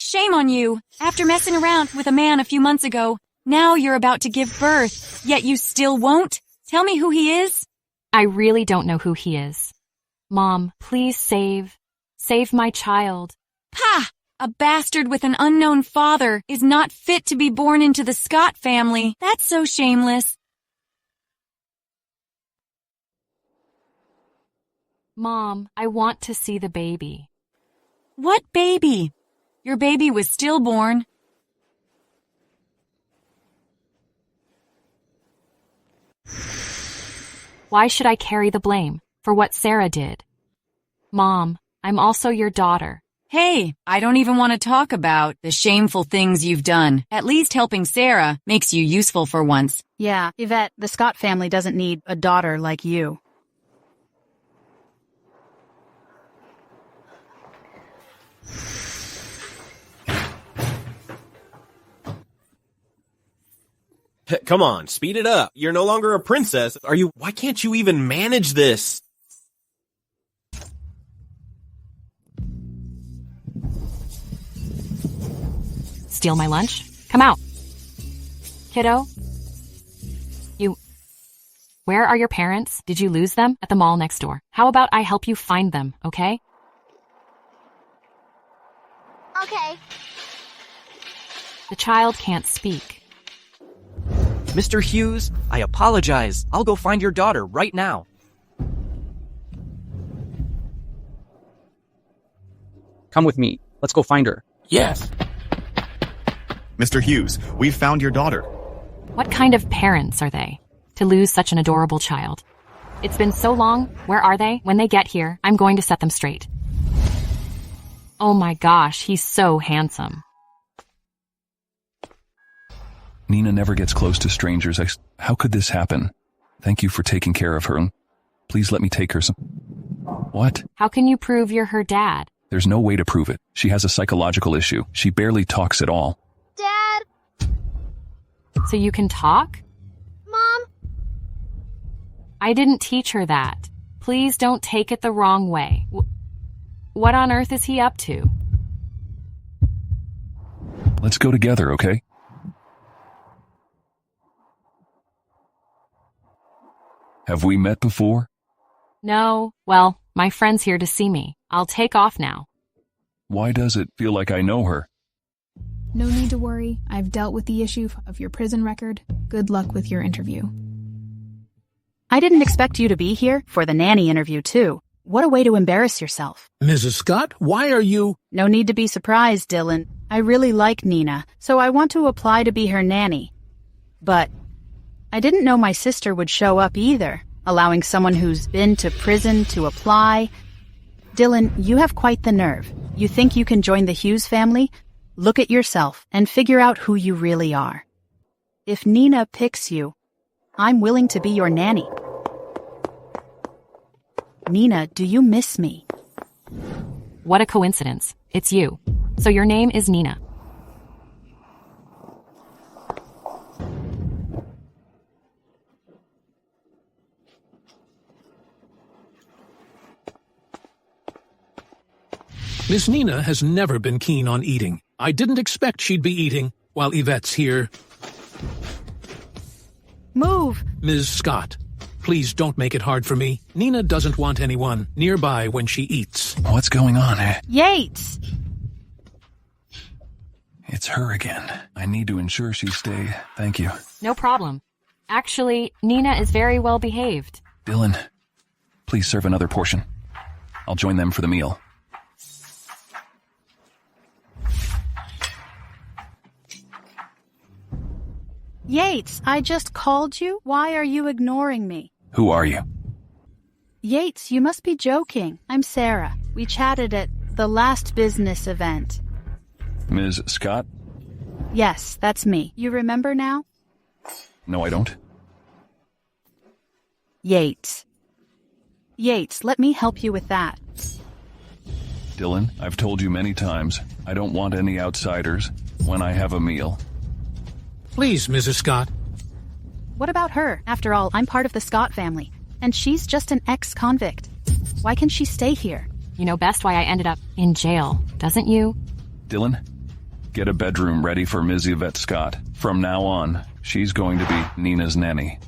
Shame on you. After messing around with a man a few months ago, now you're about to give birth, yet you still won't? Tell me who he is. I really don't know who he is. Mom, please save my child. Pah! A bastard with an unknown father is not fit to be born into the Scott family. That's so shameless. Mom, I want to see the baby. What baby? Your baby was stillborn. Why should I carry the blame for what Sarah did? Mom, I'm also your daughter. Hey, I don't even want to talk about the shameful things you've done. At least helping Sarah makes you useful for once. Yeah, Yvette, the Scott family doesn't need a daughter like you. Come on, speed it up. You're no longer a princess. Why can't you even manage this? Steal my lunch? Come out. Kiddo? Where are your parents? Did you lose them at the mall next door? How about I help you find them, okay? Okay. The child can't speak. Mr. Hughes, I apologize. I'll go find your daughter right now. Come with me. Let's go find her. Yes. Mr. Hughes, we've found your daughter. What kind of parents are they to lose such an adorable child? It's been so long. Where are they? When they get here, I'm going to set them straight. Oh my gosh, he's so handsome. Nina never gets close to strangers. How could this happen? Thank you for taking care of her. Please let me take her some... What? How can you prove you're her dad? There's no way to prove it. She has a psychological issue. She barely talks at all. Dad? So you can talk? Mom? I didn't teach her that. Please don't take it the wrong way. What on earth is he up to? Let's go together, okay? Have we met before? No. Well, my friend's here to see me. I'll take off now. Why does it feel like I know her? No need to worry. I've dealt with the issue of your prison record. Good luck with your interview. I didn't expect you to be here for the nanny interview, too. What a way to embarrass yourself. Mrs. Scott, why are you... No need to be surprised, Dylan. I really like Nina, so I want to apply to be her nanny. But I didn't know my sister would show up either, allowing someone who's been to prison to apply. Dylan, you have quite the nerve. You think you can join the Hughes family? Look at yourself and figure out who you really are. If Nina picks you, I'm willing to be your nanny. Nina, do you miss me? What a coincidence. It's you. So your name is Nina. Miss Nina has never been keen on eating. I didn't expect she'd be eating while Yvette's here. Move! Ms. Scott, please don't make it hard for me. Nina doesn't want anyone nearby when she eats. What's going on? Yates! It's her again. I need to ensure she stay. Thank you. No problem. Actually, Nina is very well behaved. Dylan, please serve another portion. I'll join them for the meal. Yates, I just called you. Why are you ignoring me? Who are you? Yates, you must be joking. I'm Sarah. We chatted at the last business event. Ms. Scott? Yes, that's me. You remember now? No, I don't. Yates. Yates, let me help you with that. Dylan, I've told you many times, I don't want any outsiders when I have a meal. Please, Mrs. Scott. What about her? After all, I'm part of the Scott family, and she's just an ex-convict. Why can she stay here? You know best why I ended up in jail, doesn't you? Dylan, Get a bedroom ready for Ms. Yvette Scott. From now on, she's going to be Nina's nanny.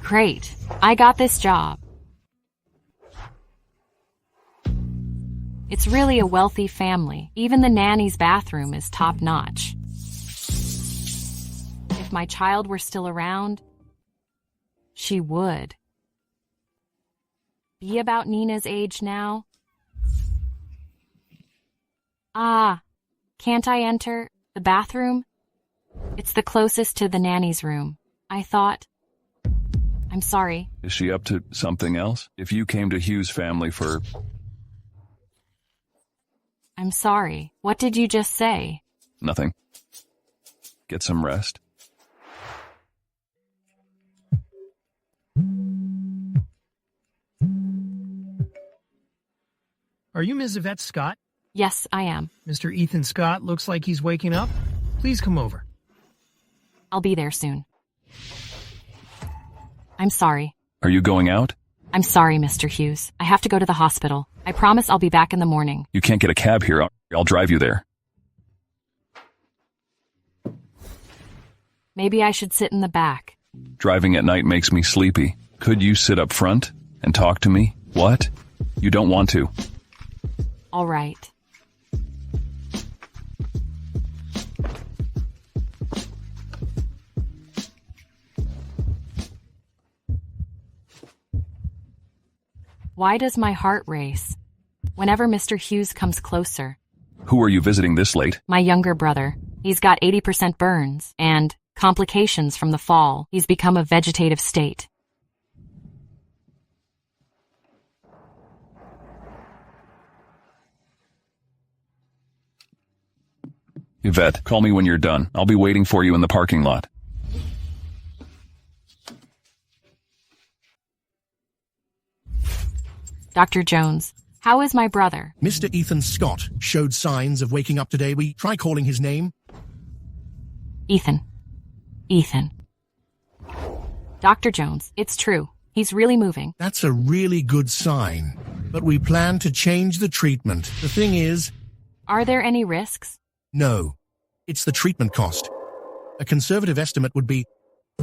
Great. I got this job. It's really a wealthy family. Even the nanny's bathroom is top-notch. If my child were still around, she would be about Nina's age now. Ah, can't I enter the bathroom? It's the closest to the nanny's room. I thought. I'm sorry. Is she up to something else? If you came to Hughes' family for... I'm sorry. What did you just say? Nothing. Get some rest. Are you Ms. Yvette Scott? Yes, I am. Mr. Ethan Scott looks like he's waking up. Please come over. I'll be there soon. I'm sorry. Are you going out? I'm sorry, Mr. Hughes. I have to go to the hospital. I promise I'll be back in the morning. You can't get a cab here. I'll drive you there. Maybe I should sit in the back. Driving at night makes me sleepy. Could you sit up front and talk to me? What? You don't want to. All right. Why does my heart race whenever Mr. Hughes comes closer? Who are you visiting this late? My younger brother. He's got 80% burns and complications from the fall. He's become a vegetative state. Yvette, call me when you're done. I'll be waiting for you in the parking lot. Dr. Jones, how is my brother? Mr. Ethan Scott showed signs of waking up today. We try calling his name. Ethan. Dr. Jones, it's true. He's really moving. That's a really good sign. But we plan to change the treatment. The thing is... Are there any risks? No. It's the treatment cost. A conservative estimate would be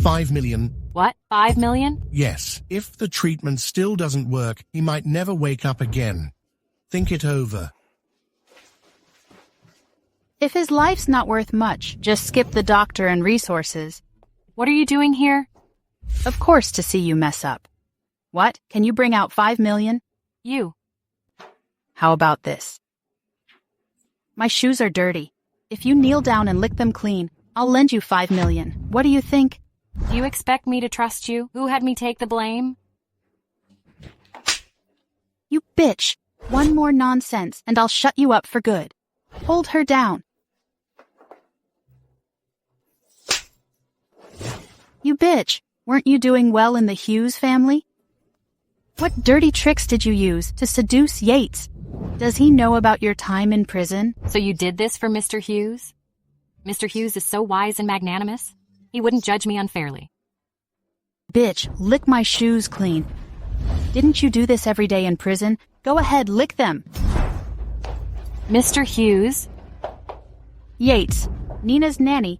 5 million. What? 5 million? Yes. If the treatment still doesn't work, he might never wake up again. Think it over. If his life's not worth much, just skip the doctor and resources. What are you doing here? Of course, to see you mess up. What? Can you bring out 5 million? You. How about this? My shoes are dirty. If you kneel down and lick them clean, I'll lend you 5 million. What do you think? Do you expect me to trust you? Who had me take the blame? You bitch. One more nonsense, and I'll shut you up for good. Hold her down. You bitch. Weren't you doing well in the Hughes family? What dirty tricks did you use to seduce Yates? Does he know about your time in prison? So you did this for Mr. Hughes? Mr. Hughes is so wise and magnanimous. He wouldn't judge me unfairly. Bitch, lick my shoes clean. Didn't you do this every day in prison? Go ahead, lick them. Mr. Hughes? Yates, Nina's nanny,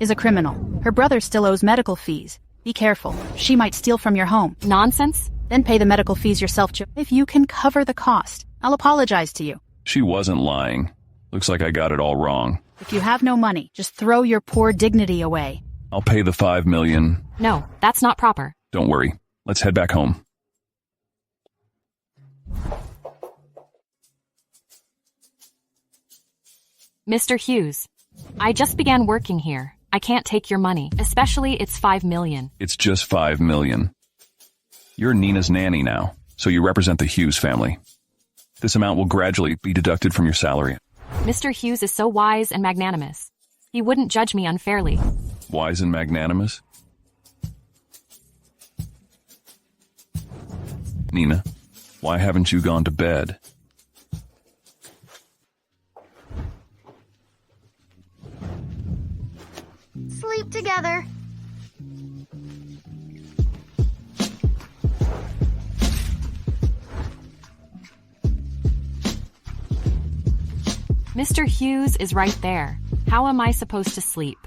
is a criminal. Her brother still owes medical fees. Be careful. She might steal from your home. Nonsense. Then pay the medical fees yourself, if you can cover the cost. I'll apologize to you. She wasn't lying. Looks like I got it all wrong. If you have no money, just throw your poor dignity away. I'll pay the 5 million. No, that's not proper. Don't worry. Let's head back home. Mr. Hughes, I just began working here. I can't take your money, especially it's 5 million. It's just 5 million. You're Nina's nanny now, so you represent the Hughes family. This amount will gradually be deducted from your salary. Mr. Hughes is so wise and magnanimous. He wouldn't judge me unfairly. Wise and magnanimous? Nina, why haven't you gone to bed? Sleep together. Mr. Hughes is right there. How am I supposed to sleep?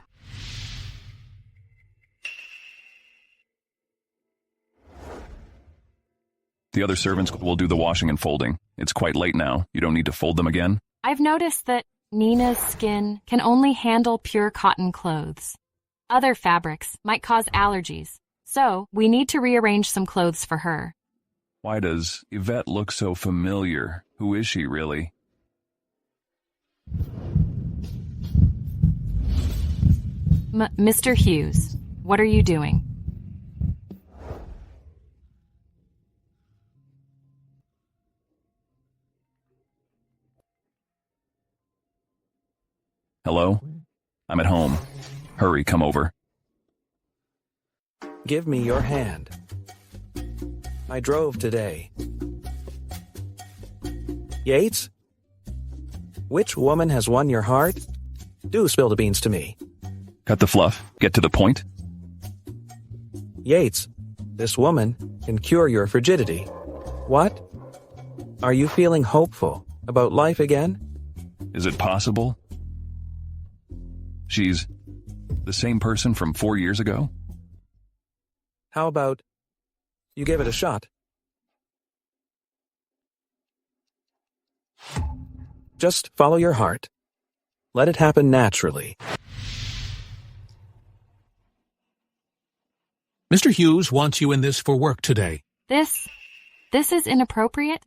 The other servants will do the washing and folding. It's quite late now. You don't need to fold them again. I've noticed that Nina's skin can only handle pure cotton clothes. Other fabrics might cause allergies, so we need to rearrange some clothes for her. Why does Yvette look so familiar? Who is she, really? Mr. Hughes, what are you doing? Hello? I'm at home. Hurry, come over. Give me your hand. I drove today. Yates? Which woman has won your heart? Do spill the beans to me. Cut the fluff. Get to the point. Yates, this woman can cure your frigidity. What? Are you feeling hopeful about life again? Is it possible? She's the same person from 4 years ago? How about you give it a shot? Just follow your heart. Let it happen naturally. Mr. Hughes wants you in this for work today. This is inappropriate.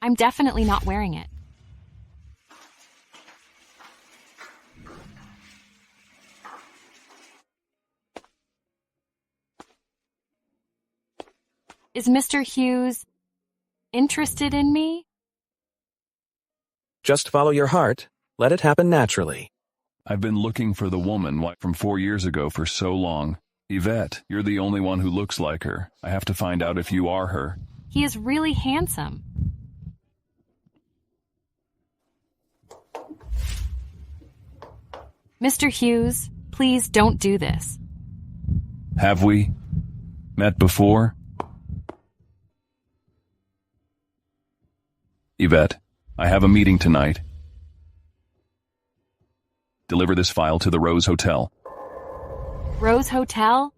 I'm definitely not wearing it. Is Mr. Hughes interested in me? Just follow your heart. Let it happen naturally. I've been looking for the woman from 4 years ago for so long. Yvette, you're the only one who looks like her. I have to find out if you are her. He is really handsome. Mr. Hughes, please don't do this. Have we met before? Yvette, I have a meeting tonight. Deliver this file to the Rose Hotel. Rose Hotel?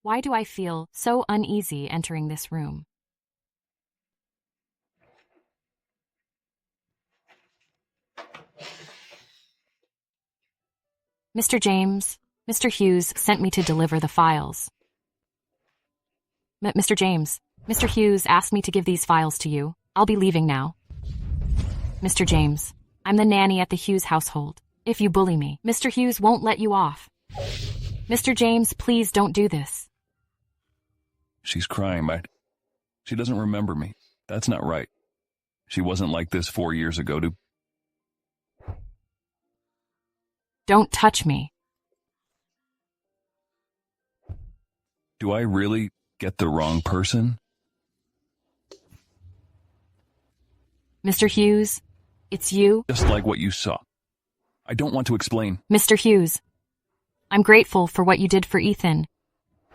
Why do I feel so uneasy entering this room? Mr. James, Mr. Hughes sent me to deliver the files. Mr. James, Mr. Hughes asked me to give these files to you. I'll be leaving now. Mr. James, I'm the nanny at the Hughes household. If you bully me, Mr. Hughes won't let you off. Mr. James, please don't do this. She's crying, but she doesn't remember me. That's not right. She wasn't like this 4 years ago. Don't touch me. Do I really get the wrong person? Mr. Hughes, it's you? Just like what you saw. I don't want to explain. Mr. Hughes, I'm grateful for what you did for Ethan,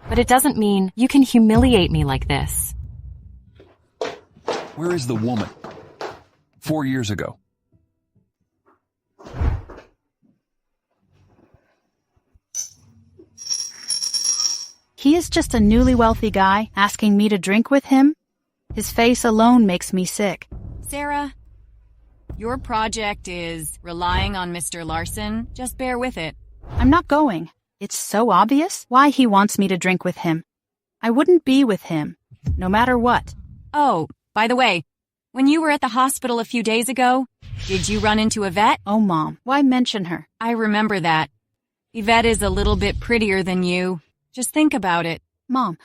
but it doesn't mean you can humiliate me like this. Where is the woman? 4 years ago. He is just a newly wealthy guy asking me to drink with him? His face alone makes me sick. Sarah, your project is relying on Mr. Larson. Just bear with it. I'm not going. It's so obvious why he wants me to drink with him. I wouldn't be with him, no matter what. Oh, by the way, when you were at the hospital a few days ago, did you run into Yvette? Oh, Mom, why mention her? I remember that. Yvette is a little bit prettier than you. Just think about it. Mom,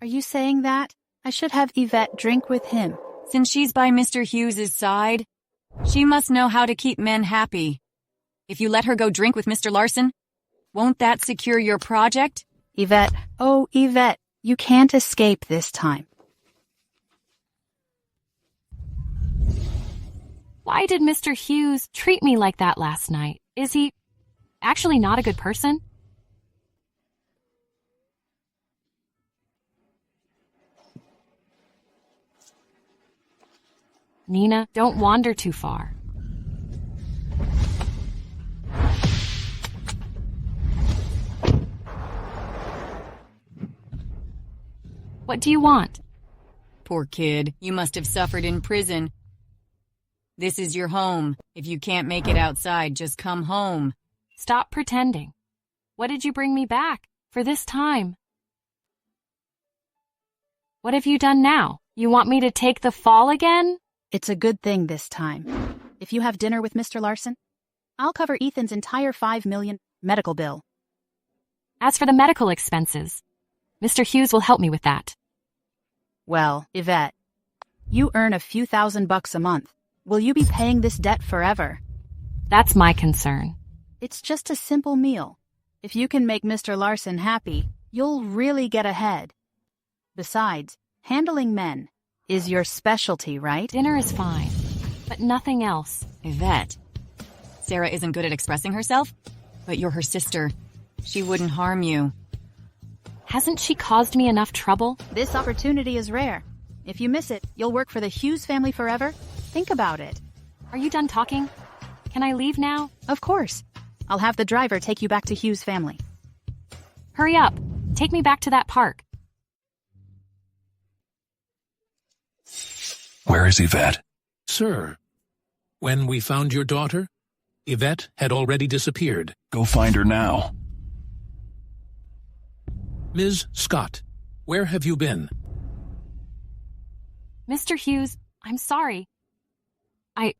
are you saying that? I should have Yvette drink with him. Since she's by Mr. Hughes's side, she must know how to keep men happy. If you let her go drink with Mr. Larson, won't that secure your project? Yvette, oh, Yvette, you can't escape this time. Why did Mr. Hughes treat me like that last night? Is he actually not a good person? Nina, don't wander too far. What do you want? Poor kid, you must have suffered in prison. This is your home. If you can't make it outside, just come home. Stop pretending. What did you bring me back for this time? What have you done now? You want me to take the fall again? It's a good thing this time. If you have dinner with Mr. Larson, I'll cover Ethan's entire $5 million medical bill. As for the medical expenses, Mr. Hughes will help me with that. Well, Yvette, you earn a few $1,000 a month. Will you be paying this debt forever? That's my concern. It's just a simple meal. If you can make Mr. Larson happy, you'll really get ahead. Besides, handling men is your specialty, right? Dinner is fine, but nothing else. Yvette, Sarah isn't good at expressing herself, but you're her sister. She wouldn't harm you. Hasn't she caused me enough trouble? This opportunity is rare. If you miss it, you'll work for the Hughes family forever. Think about it. Are you done talking? Can I leave now? Of course. I'll have the driver take you back to Hughes family. Hurry up. Take me back to that park. Where is Yvette? Sir, when we found your daughter, Yvette had already disappeared. Go find her now. Ms. Scott, where have you been? Mr. Hughes, I'm sorry.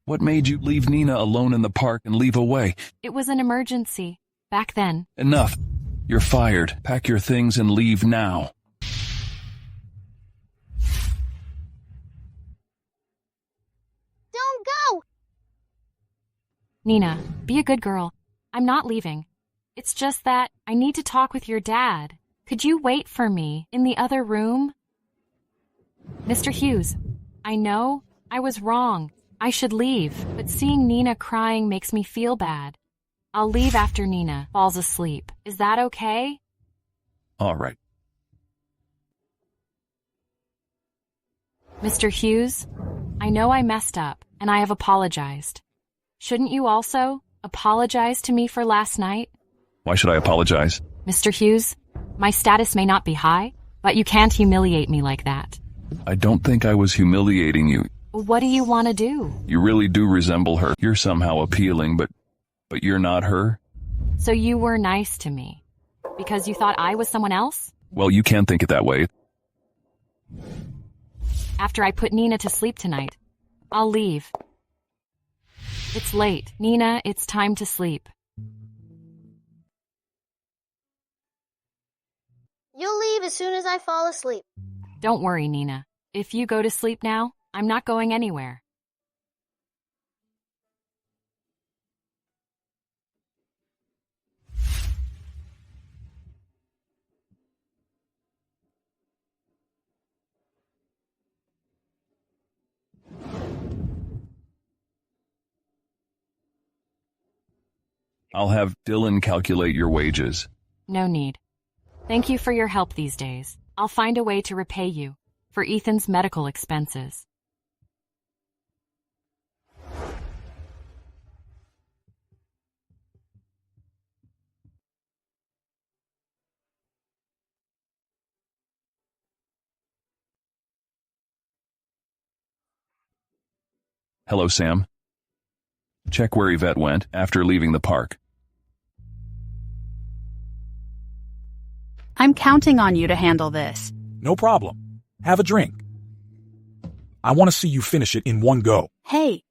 What made you leave Nina alone in the park and leave away? It was an emergency. Back then. Enough. You're fired. Pack your things and leave now. Don't go! Nina, be a good girl. I'm not leaving. It's just that I need to talk with your dad. Could you wait for me in the other room? Mr. Hughes, I know I was wrong. I should leave, but seeing Nina crying makes me feel bad. I'll leave after Nina falls asleep. Is that okay? All right. Mr. Hughes, I know I messed up, and I have apologized. Shouldn't you also apologize to me for last night? Why should I apologize? Mr. Hughes, my status may not be high, but you can't humiliate me like that. I don't think I was humiliating you. What do you want to do? You really do resemble her. You're somehow appealing, but you're not her? So you were nice to me because you thought I was someone else? Well, you can't think it that way. After I put Nina to sleep tonight, I'll leave. It's late. Nina, it's time to sleep. You'll leave as soon as I fall asleep. Don't worry, Nina. If you go to sleep now, I'm not going anywhere. I'll have Dylan calculate your wages. No need. Thank you for your help these days. I'll find a way to repay you for Ethan's medical expenses. Hello, Sam. Check where Yvette went after leaving the park. I'm counting on you to handle this. No problem. Have a drink. I want to see you finish it in one go. Hey,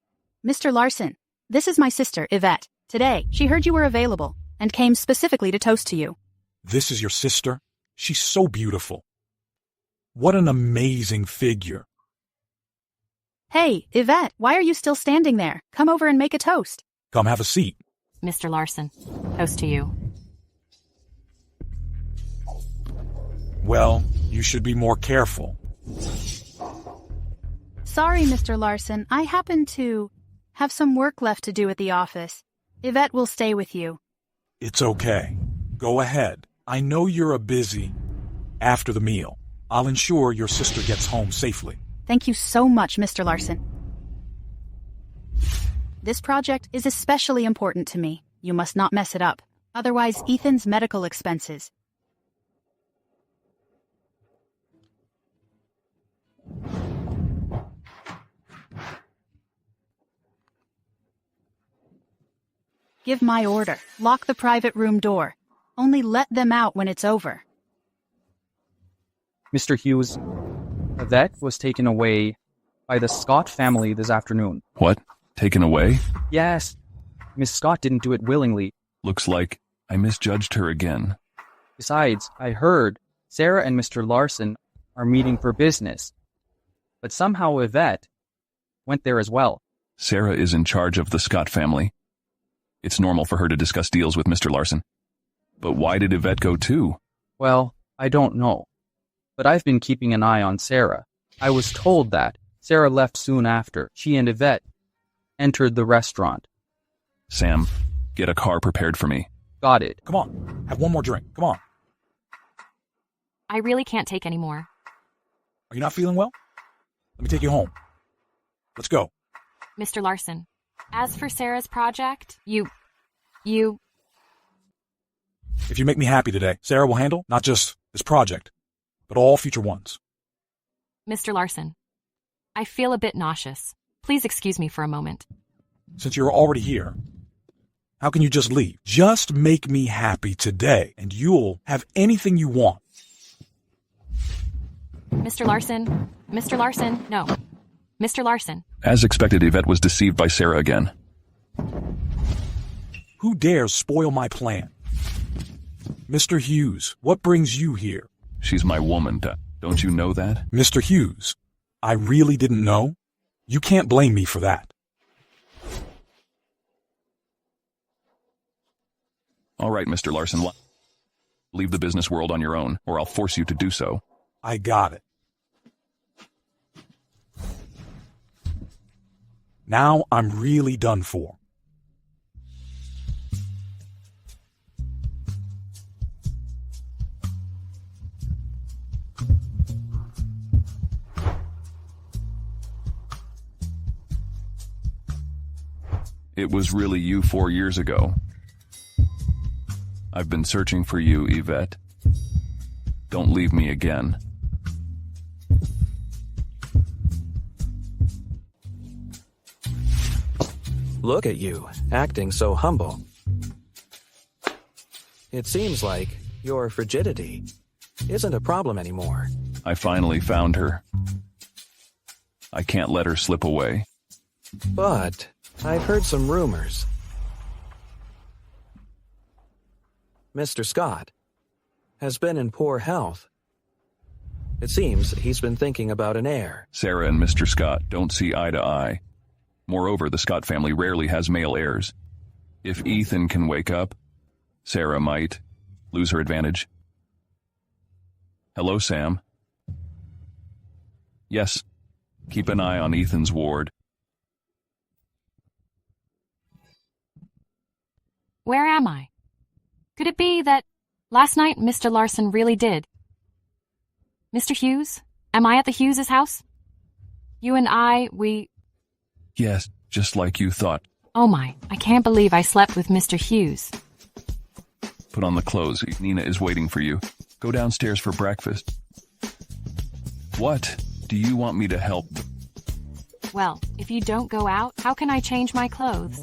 Mr. Larson, this is my sister, Yvette. Today, she heard you were available and came specifically to toast to you. This is your sister? She's so beautiful. What an amazing figure. Hey, Yvette, why are you still standing there? Come over and make a toast. Come have a seat. Mr. Larson, toast to you. Well, you should be more careful. Sorry, Mr. Larson. I happen to have some work left to do at the office. Yvette will stay with you. It's okay. Go ahead. I know you're busy. After the meal, I'll ensure your sister gets home safely. Thank you so much, Mr. Larson. This project is especially important to me. You must not mess it up. Otherwise, Ethan's medical expenses. Give my order. Lock the private room door. Only let them out when it's over. Mr. Hughes, Yvette was taken away by the Scott family this afternoon. What? Taken away? Yes. Miss Scott didn't do it willingly. Looks like I misjudged her again. Besides, I heard Sarah and Mr. Larson are meeting for business. But somehow Yvette went there as well. Sarah is in charge of the Scott family. It's normal for her to discuss deals with Mr. Larson. But why did Yvette go too? Well, I don't know. But I've been keeping an eye on Sarah. I was told that Sarah left soon after she and Yvette entered the restaurant. Sam, get a car prepared for me. Got it. Come on, have one more drink. Come on. I really can't take any more. Are you not feeling well? Let me take you home. Let's go. Mr. Larson, as for Sarah's project, you... If you make me happy today, Sarah will handle not just this project, but all future ones. Mr. Larson, I feel a bit nauseous. Please excuse me for a moment. Since you're already here, how can you just leave? Just make me happy today, and you'll have anything you want. Mr. Larson, no. Mr. Larson. As expected, Yvette was deceived by Sarah again. Who dares spoil my plan? Mr. Hughes, what brings you here? She's my woman, don't you know that? Mr. Hughes, I really didn't know. You can't blame me for that. All right, Mr. Larson, leave the business world on your own, or I'll force you to do so. I got it. Now I'm really done for. It was really you 4 years ago. I've been searching for you, Yvette. Don't leave me again. Look at you, acting so humble. It seems like your frigidity isn't a problem anymore. I finally found her. I can't let her slip away. But I've heard some rumors. Mr. Scott has been in poor health. It seems he's been thinking about an heir. Sarah and Mr. Scott don't see eye to eye. Moreover, the Scott family rarely has male heirs. If Ethan can wake up, Sarah might lose her advantage. Hello, Sam. Yes, keep an eye on Ethan's ward. Where am I? Could it be that last night Mr. Larson really did? Mr. Hughes? Am I at the Hughes' house? You and I, Yes, just like you thought. Oh my, I can't believe I slept with Mr. Hughes. Put on the clothes. Nina is waiting for you. Go downstairs for breakfast. What? Do you want me to help? Well, if you don't go out, how can I change my clothes?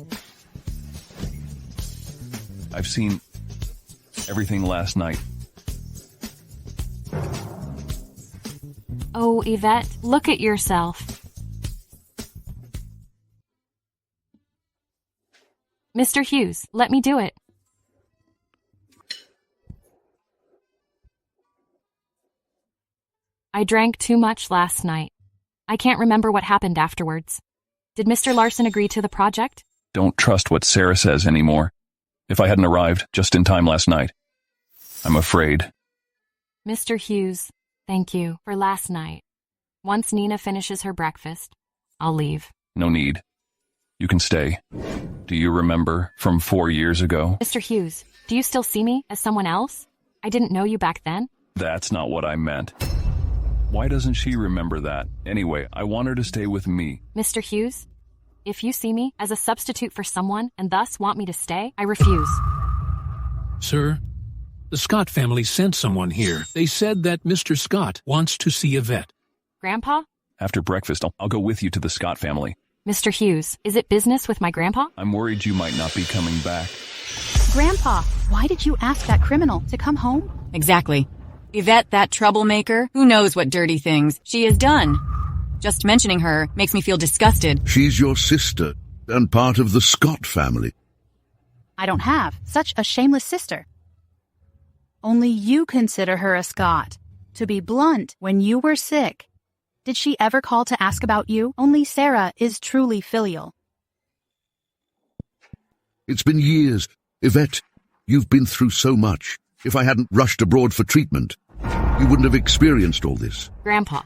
I've seen everything last night. Oh, Yvette, look at yourself. Mr. Hughes, let me do it. I drank too much last night. I can't remember what happened afterwards. Did Mr. Larson agree to the project? Don't trust what Sarah says anymore. If I hadn't arrived just in time last night, I'm afraid. Mr. Hughes, thank you for last night. Once Nina finishes her breakfast, I'll leave. No need. You can stay. Do you remember from 4 years ago? Mr. Hughes, do you still see me as someone else? I didn't know you back then. That's not what I meant. Why doesn't she remember that? Anyway, I want her to stay with me. Mr. Hughes, if you see me as a substitute for someone and thus want me to stay, I refuse. Sir, the Scott family sent someone here. They said that Mr. Scott wants to see Yvette. Grandpa? After breakfast, I'll go with you to the Scott family. Mr. Hughes, is it business with my grandpa? I'm worried you might not be coming back. Grandpa, why did you ask that criminal to come home? Exactly. Yvette, that troublemaker, who knows what dirty things she has done. Just mentioning her makes me feel disgusted. She's your sister and part of the Scott family. I don't have such a shameless sister. Only you consider her a Scott. To be blunt, when you were sick, did she ever call to ask about you? Only Sarah is truly filial. It's been years. Yvette, you've been through so much. If I hadn't rushed abroad for treatment, you wouldn't have experienced all this. Grandpa,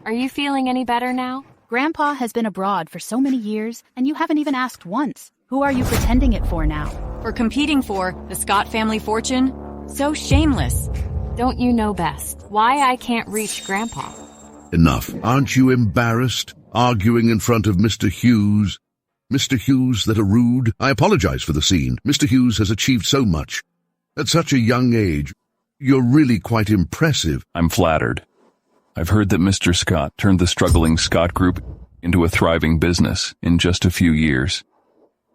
are you feeling any better now? Grandpa has been abroad for so many years, and you haven't even asked once. Who are you pretending it for now? For competing for the Scott family fortune? So shameless. Don't you know best? Why I can't reach Grandpa? Enough. Aren't you embarrassed, arguing in front of Mr. Hughes? Mr. Hughes that are rude? I apologize for the scene. Mr. Hughes has achieved so much. At such a young age, you're really quite impressive. I'm flattered. I've heard that Mr. Scott turned the struggling Scott Group into a thriving business in just a few years.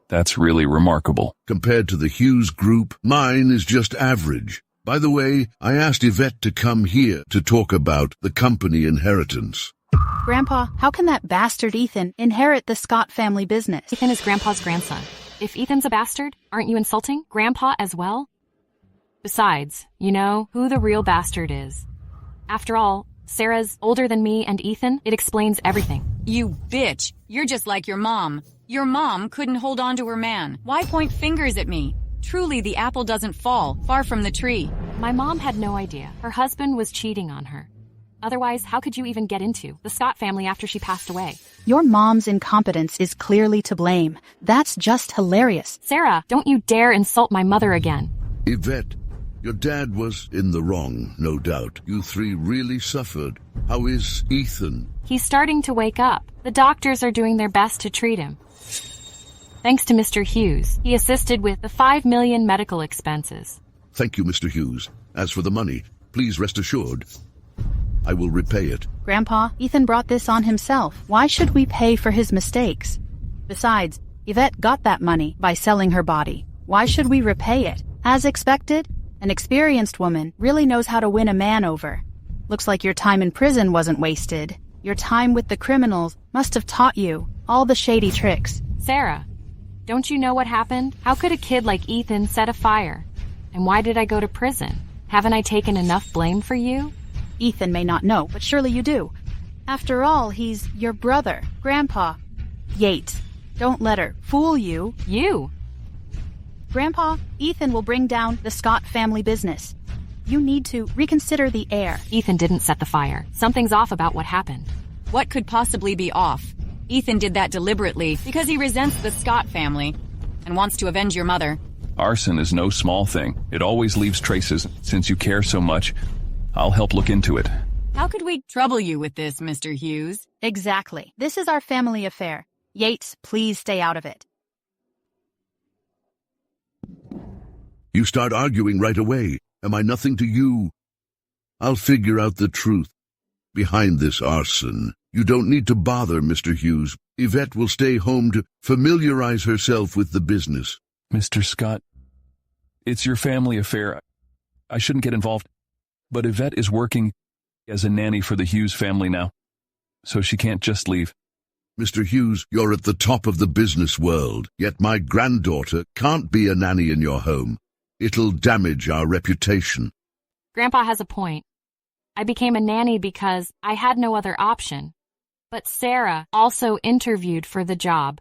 That's really remarkable. Compared to the Hughes Group, mine is just average. By the way, I asked Yvette to come here to talk about the company inheritance. Grandpa, how can that bastard Ethan inherit the Scott family business? Ethan is Grandpa's grandson. If Ethan's a bastard, aren't you insulting Grandpa as well? Besides, you know who the real bastard is. After all, Sarah's older than me and Ethan. It explains everything. You bitch. You're just like your mom. Your mom couldn't hold on to her man. Why point fingers at me? Truly, the apple doesn't fall far from the tree. My mom had no idea. Her husband was cheating on her. Otherwise, how could you even get into the Scott family after she passed away? Your mom's incompetence is clearly to blame. That's just hilarious. Sarah, don't you dare insult my mother again. Yvette, your dad was in the wrong, no doubt. You three really suffered. How is Ethan? He's starting to wake up. The doctors are doing their best to treat him. Thanks to Mr. Hughes, he assisted with the $5 million medical expenses. Thank you, Mr. Hughes. As for the money, please rest assured, I will repay it. Grandpa, Ethan brought this on himself. Why should we pay for his mistakes? Besides, Yvette got that money by selling her body. Why should we repay it? As expected, an experienced woman really knows how to win a man over. Looks like your time in prison wasn't wasted. Your time with the criminals must have taught you all the shady tricks. Sarah, don't you know what happened? How could a kid like Ethan set a fire? And why did I go to prison? Haven't I taken enough blame for you? Ethan may not know, but surely you do. After all, he's your brother, Grandpa. Yates, don't let her fool you. You? Grandpa, Ethan will bring down the Scott family business. You need to reconsider the heir. Ethan didn't set the fire. Something's off about what happened. What could possibly be off? Ethan did that deliberately because he resents the Scott family and wants to avenge your mother. Arson is no small thing. It always leaves traces. Since you care so much, I'll help look into it. How could we trouble you with this, Mr. Hughes? Exactly. This is our family affair. Yates, please stay out of it. You start arguing right away. Am I nothing to you? I'll figure out the truth behind this arson. You don't need to bother, Mr. Hughes. Yvette will stay home to familiarize herself with the business. Mr. Scott, it's your family affair. I shouldn't get involved. But Yvette is working as a nanny for the Hughes family now, so she can't just leave. Mr. Hughes, you're at the top of the business world, yet my granddaughter can't be a nanny in your home. It'll damage our reputation. Grandpa has a point. I became a nanny because I had no other option. But Sarah also interviewed for the job.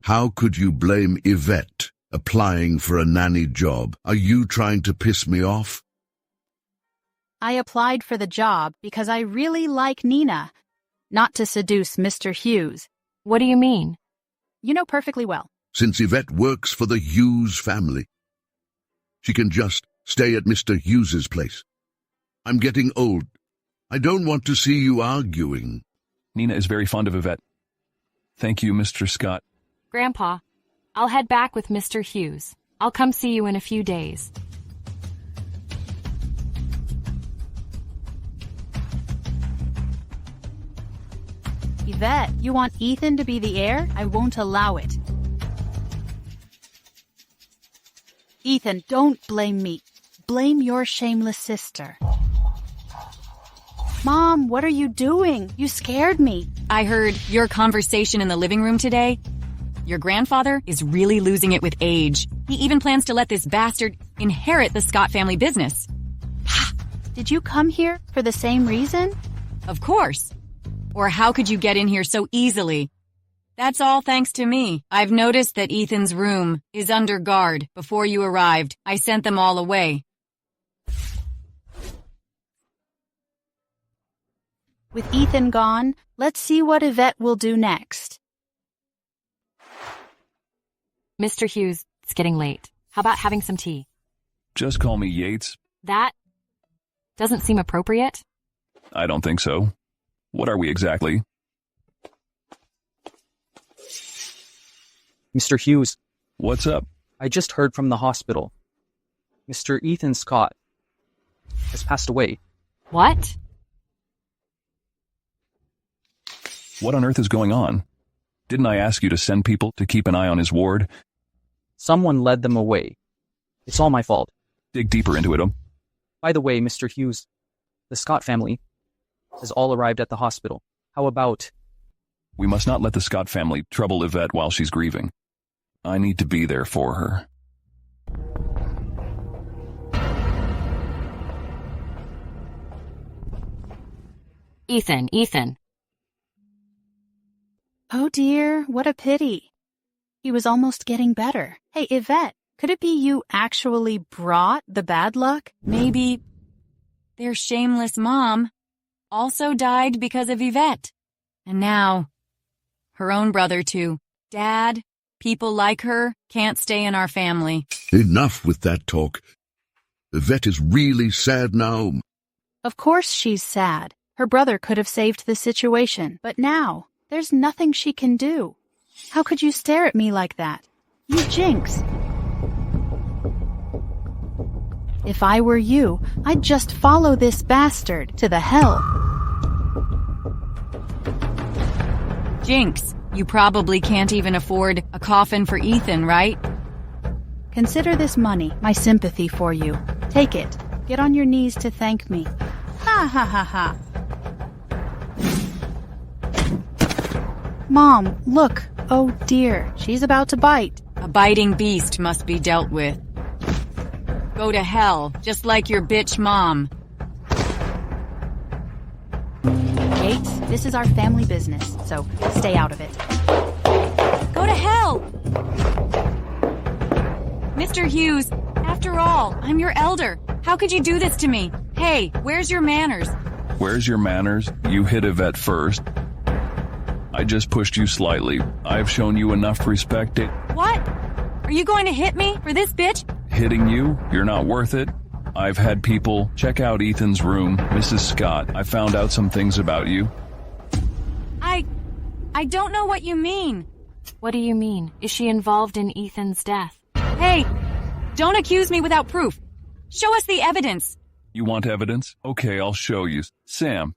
How could you blame Yvette applying for a nanny job? Are you trying to piss me off? I applied for the job because I really like Nina, not to seduce Mr. Hughes. What do you mean? You know perfectly well. Since Yvette works for the Hughes family, she can just stay at Mr. Hughes's place. I'm getting old. I don't want to see you arguing. Nina is very fond of Yvette. Thank you, Mr. Scott. Grandpa, I'll head back with Mr. Hughes. I'll come see you in a few days. Yvette, you want Ethan to be the heir? I won't allow it. Ethan, don't blame me. Blame your shameless sister. Mom, what are you doing? You scared me. I heard your conversation in the living room today. Your grandfather is really losing it with age. He even plans to let this bastard inherit the Scott family business. Did you come here for the same reason? Of course. Or how could you get in here so easily? That's all thanks to me. I've noticed that Ethan's room is under guard. Before you arrived, I sent them all away. With Ethan gone, let's see what Yvette will do next. Mr. Hughes, it's getting late. How about having some tea? Just call me Yates. That doesn't seem appropriate. I don't think so. What are we exactly? Mr. Hughes. What's up? I just heard from the hospital. Mr. Ethan Scott has passed away. What? What on earth is going on? Didn't I ask you to send people to keep an eye on his ward? Someone led them away. It's all my fault. Dig deeper into it. By the way, Mr. Hughes, the Scott family has all arrived at the hospital. How about... We must not let the Scott family trouble Yvette while she's grieving. I need to be there for her. Ethan. Oh dear, what a pity. He was almost getting better. Hey, Yvette, could it be you actually brought the bad luck? Maybe their shameless mom also died because of Yvette. And now, her own brother too. Dad, people like her can't stay in our family. Enough with that talk. Yvette is really sad now. Of course she's sad. Her brother could have saved the situation, but now, there's nothing she can do. How could you stare at me like that? You jinx. If I were you, I'd just follow this bastard to the hell. Jinx, you probably can't even afford a coffin for Ethan, right? Consider this money my sympathy for you. Take it. Get on your knees to thank me. Ha ha ha ha. Mom, look. Oh dear, she's about to bite. A biting beast must be dealt with. Go to hell, just like your bitch mom. Yates, this is our family business, so stay out of it. Go to hell! Mr. Hughes, after all, I'm your elder. How could you do this to me? Hey, where's your manners? Where's your manners? You hit Yvette first. I just pushed you slightly. I've shown you enough respect. What? Are you going to hit me for this bitch? Hitting you? You're not worth it. I've had people check out Ethan's room. Mrs. Scott, I found out some things about you. I don't know what you mean. What do you mean? Is she involved in Ethan's death? Hey, don't accuse me without proof. Show us the evidence. You want evidence? Okay, I'll show you. Sam.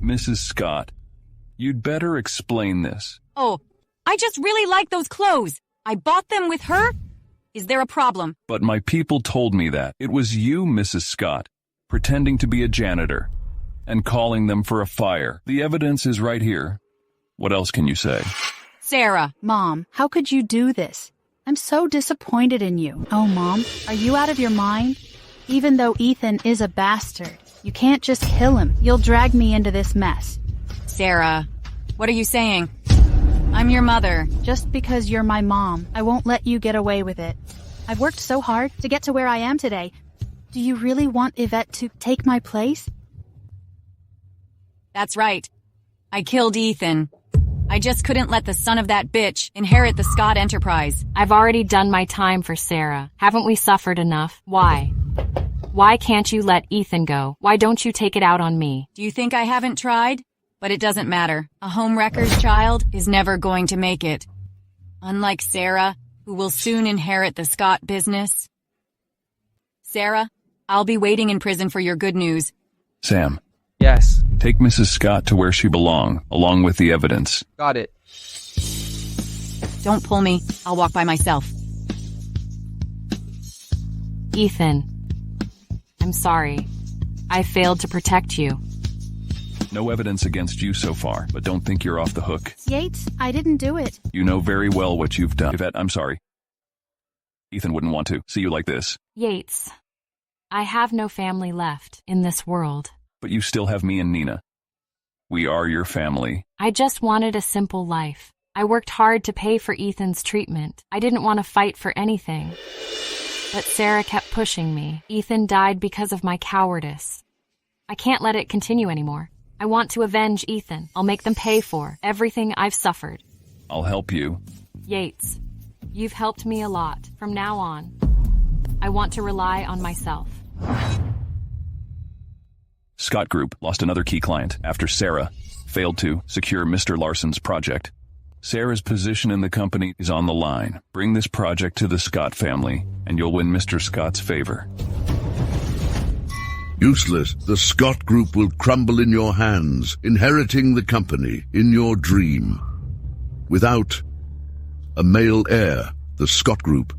Mrs. Scott, you'd better explain this. Oh, I just really like those clothes. I bought them with her? Is there a problem? But my people told me that. It was you, Mrs. Scott, pretending to be a janitor and calling them for a fire. The evidence is right here. What else can you say? Sarah. Mom, how could you do this? I'm so disappointed in you. Oh, Mom, are you out of your mind? Even though Ethan is a bastard, you can't just kill him. You'll drag me into this mess. Sarah, what are you saying? I'm your mother. Just because you're my mom, I won't let you get away with it. I've worked so hard to get to where I am today. Do you really want Yvette to take my place? That's right. I killed Ethan. I just couldn't let the son of that bitch inherit the Scott enterprise. I've already done my time for Sarah. Haven't we suffered enough? Why? Why can't you let Ethan go? Why don't you take it out on me? Do you think I haven't tried? But it doesn't matter. A homewrecker's child is never going to make it. Unlike Sarah, who will soon inherit the Scott business. Sarah, I'll be waiting in prison for your good news. Sam. Yes. Take Mrs. Scott to where she belongs, along with the evidence. Got it. Don't pull me. I'll walk by myself. Ethan, I'm sorry. I failed to protect you. No evidence against you so far, but don't think you're off the hook. Yates, I didn't do it. You know very well what you've done. Yvette, I'm sorry. Ethan wouldn't want to see you like this. Yates, I have no family left in this world. But you still have me and Nina. We are your family. I just wanted a simple life. I worked hard to pay for Ethan's treatment. I didn't want to fight for anything. But Sarah kept pushing me. Ethan died because of my cowardice. I can't let it continue anymore. I want to avenge Ethan. I'll make them pay for everything I've suffered. I'll help you. Yates, you've helped me a lot. From now on, I want to rely on myself. Scott Group lost another key client after Sarah failed to secure Mr. Larson's project. Sarah's position in the company is on the line. Bring this project to the Scott family, and you'll win Mr. Scott's favor. Useless. The Scott Group will crumble in your hands, inheriting the company in your dream. Without a male heir, the Scott Group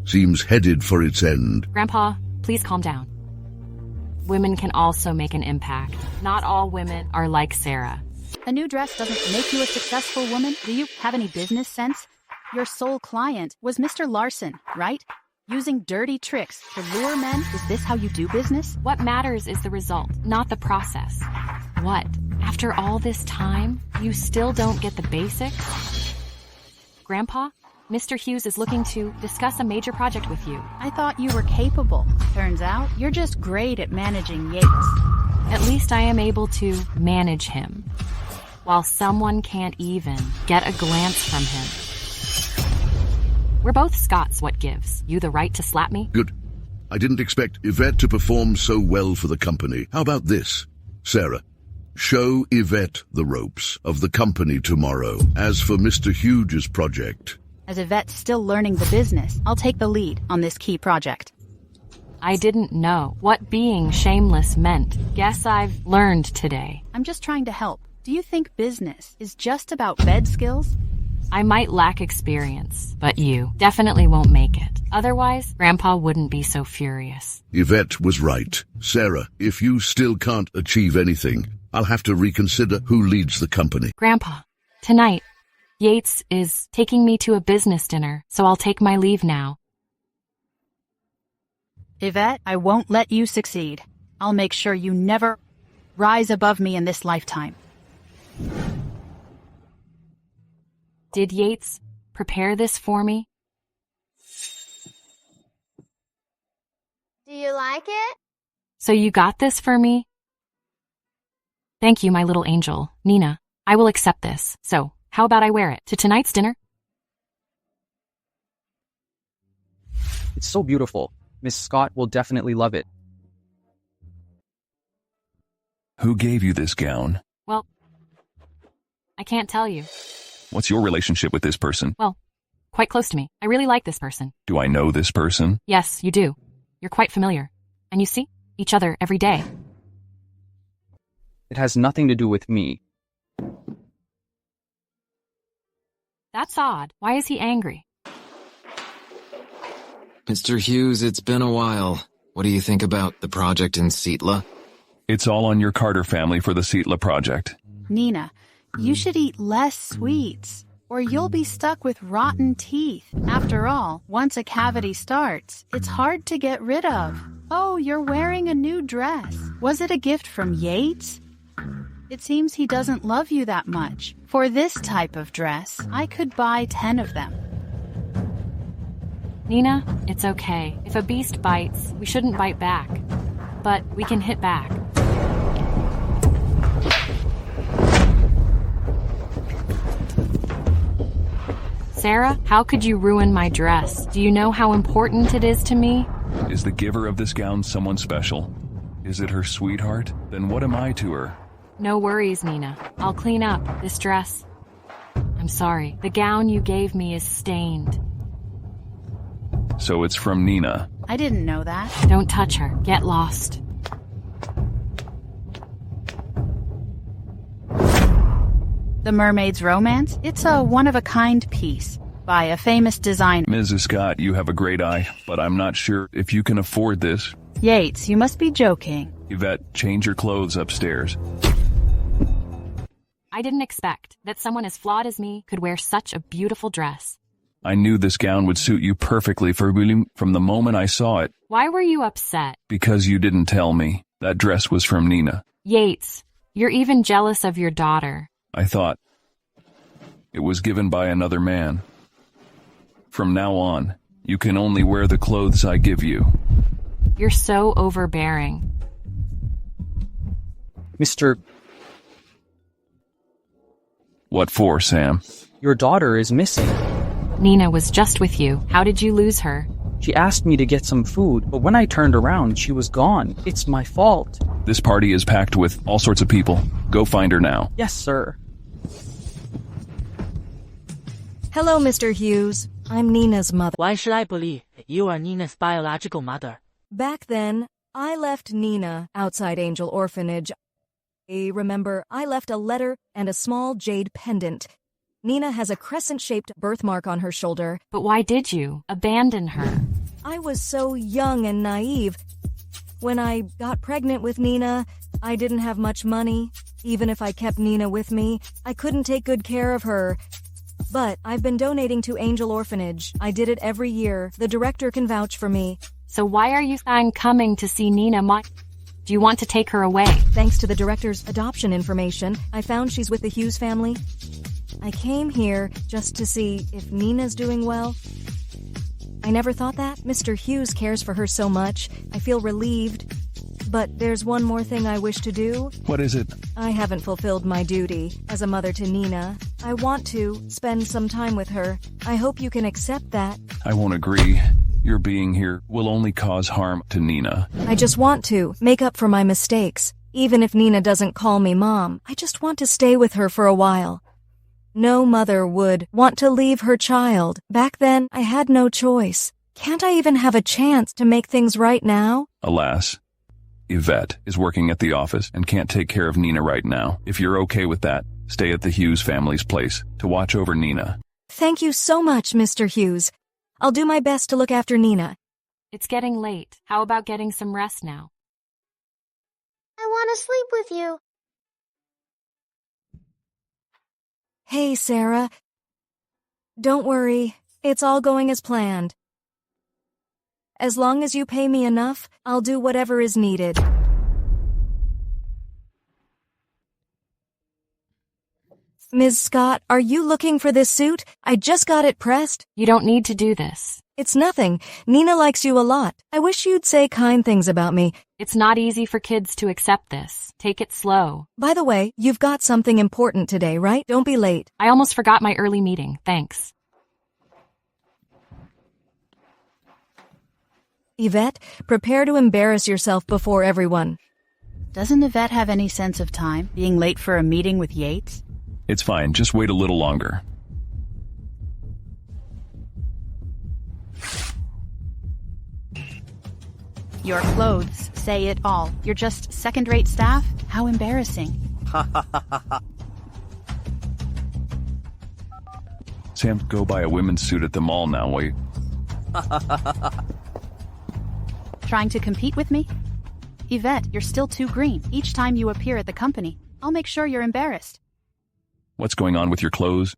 seems headed for its end. Grandpa, please calm down. Women can also make an impact. Not all women are like Sarah. A new dress doesn't make you a successful woman. Do you have any business sense? Your sole client was Mr. Larson, right? Using dirty tricks to lure men? Is this how you do business? What matters is the result, not the process. What? After all this time, you still don't get the basics? Grandpa, Mr. Hughes is looking to discuss a major project with you. I thought you were capable. Turns out, you're just great at managing Yates. At least I am able to manage him, while someone can't even get a glance from him. We're both Scots, what gives? You the right to slap me? Good. I didn't expect Yvette to perform so well for the company. How about this, Sarah? Show Yvette the ropes of the company tomorrow. As for Mr. Hughes' project... As Yvette's still learning the business, I'll take the lead on this key project. I didn't know what being shameless meant. Guess I've learned today. I'm just trying to help. Do you think business is just about bed skills? I might lack experience, but you definitely won't make it. Otherwise, Grandpa wouldn't be so furious. Yvette was right. Sarah, if you still can't achieve anything, I'll have to reconsider who leads the company. Grandpa, tonight, Yates is taking me to a business dinner, so I'll take my leave now. Yvette, I won't let you succeed. I'll make sure you never rise above me in this lifetime. Did Yates prepare this for me? Do you like it? So you got this for me? Thank you, my little angel. Nina, I will accept this. So, how about I wear it to tonight's dinner? It's so beautiful. Miss Scott will definitely love it. Who gave you this gown? Well, I can't tell you. What's your relationship with this person? Well, quite close to me. I really like this person. Do I know this person? Yes, you do. You're quite familiar. And you see each other every day. It has nothing to do with me. That's odd. Why is he angry? Mr. Hughes, it's been a while. What do you think about the project in Seatla? It's all on your Carter family for the Seatla project. Nina, you should eat less sweets, or you'll be stuck with rotten teeth. After all, once a cavity starts, it's hard to get rid of. Oh, you're wearing a new dress. Was it a gift from Yates? It seems he doesn't love you that much. For this type of dress, I could buy 10 of them. Nina, it's okay. If a beast bites, we shouldn't bite back. But we can hit back. Sarah, how could you ruin my dress? Do you know how important it is to me? Is the giver of this gown someone special? Is it her sweetheart? Then what am I to her? No worries, Nina. I'll clean up this dress. I'm sorry. The gown you gave me is stained. So it's from Nina. I didn't know that. Don't touch her. Get lost. The Mermaid's Romance? It's a one-of-a-kind piece by a famous designer. Mrs. Scott, you have a great eye, but I'm not sure if you can afford this. Yates, you must be joking. Yvette, change your clothes upstairs. I didn't expect that someone as flawed as me could wear such a beautiful dress. I knew this gown would suit you perfectly from the moment I saw it. Why were you upset? Because you didn't tell me. That dress was from Nina. Yates, you're even jealous of your daughter. I thought it was given by another man. From now on, you can only wear the clothes I give you. You're so overbearing. Mr. What for, Sam? Your daughter is missing. Nina was just with you. How did you lose her? She asked me to get some food, but when I turned around, she was gone. It's my fault. This party is packed with all sorts of people. Go find her now. Yes, sir. Hello, Mr. Hughes. I'm Nina's mother. Why should I believe you are Nina's biological mother? Back then, I left Nina outside Angel Orphanage. Remember, I left a letter and a small jade pendant. Nina has a crescent-shaped birthmark on her shoulder. But why did you abandon her? I was so young and naive. When I got pregnant with Nina, I didn't have much money. Even if I kept Nina with me, I couldn't take good care of her. But I've been donating to Angel Orphanage. I did it every year. The director can vouch for me. So why are you coming to see Nina? Do you want to take her away? Thanks to the director's adoption information, I found she's with the Hughes family. I came here just to see if Nina's doing well. I never thought that. Mr. Hughes cares for her so much. I feel relieved. But there's one more thing I wish to do. What is it? I haven't fulfilled my duty as a mother to Nina. I want to spend some time with her. I hope you can accept that. I won't agree. Your being here will only cause harm to Nina. I just want to make up for my mistakes. Even if Nina doesn't call me Mom, I just want to stay with her for a while. No mother would want to leave her child. Back then, I had no choice. Can't I even have a chance to make things right now? Alas, Yvette is working at the office and can't take care of Nina right now. If you're okay with that, stay at the Hughes family's place to watch over Nina. Thank you so much, Mr. Hughes. I'll do my best to look after Nina. It's getting late. How about getting some rest now? I want to sleep with you. Hey, Sarah. Don't worry. It's all going as planned. As long as you pay me enough, I'll do whatever is needed. Ms. Scott, are you looking for this suit? I just got it pressed. You don't need to do this. It's nothing. Nina likes you a lot. I wish you'd say kind things about me. It's not easy for kids to accept this. Take it slow. By the way, you've got something important today, right? Don't be late. I almost forgot my early meeting. Thanks. Yvette, prepare to embarrass yourself before everyone. Doesn't Yvette have any sense of time, being late for a meeting with Yates? It's fine. Just wait a little longer. Your clothes say it all. You're just second-rate staff? How embarrassing. Sam, go buy a women's suit at the mall now, wait. Trying to compete with me? Yvette, you're still too green. Each time you appear at the company, I'll make sure you're embarrassed. What's going on with your clothes?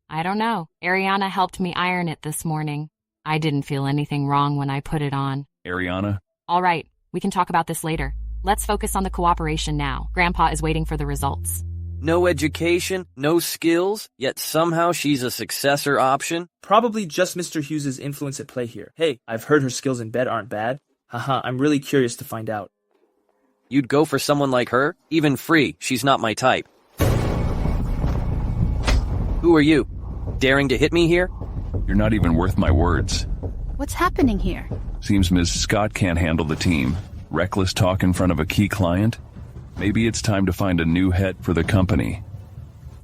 I don't know. Ariana helped me iron it this morning. I didn't feel anything wrong when I put it on. Ariana? All right, we can talk about this later. Let's focus on the cooperation now. Grandpa is waiting for the results. No education, no skills, yet somehow she's a successor option? Probably just Mr. Hughes' influence at play here. Hey, I've heard her skills in bed aren't bad. Haha, I'm really curious to find out. You'd go for someone like her? Even free, she's not my type. Who are you? Daring to hit me here? You're not even worth my words. What's happening here? Seems Ms. Scott can't handle the team. Reckless talk in front of a key client? Maybe it's time to find a new head for the company.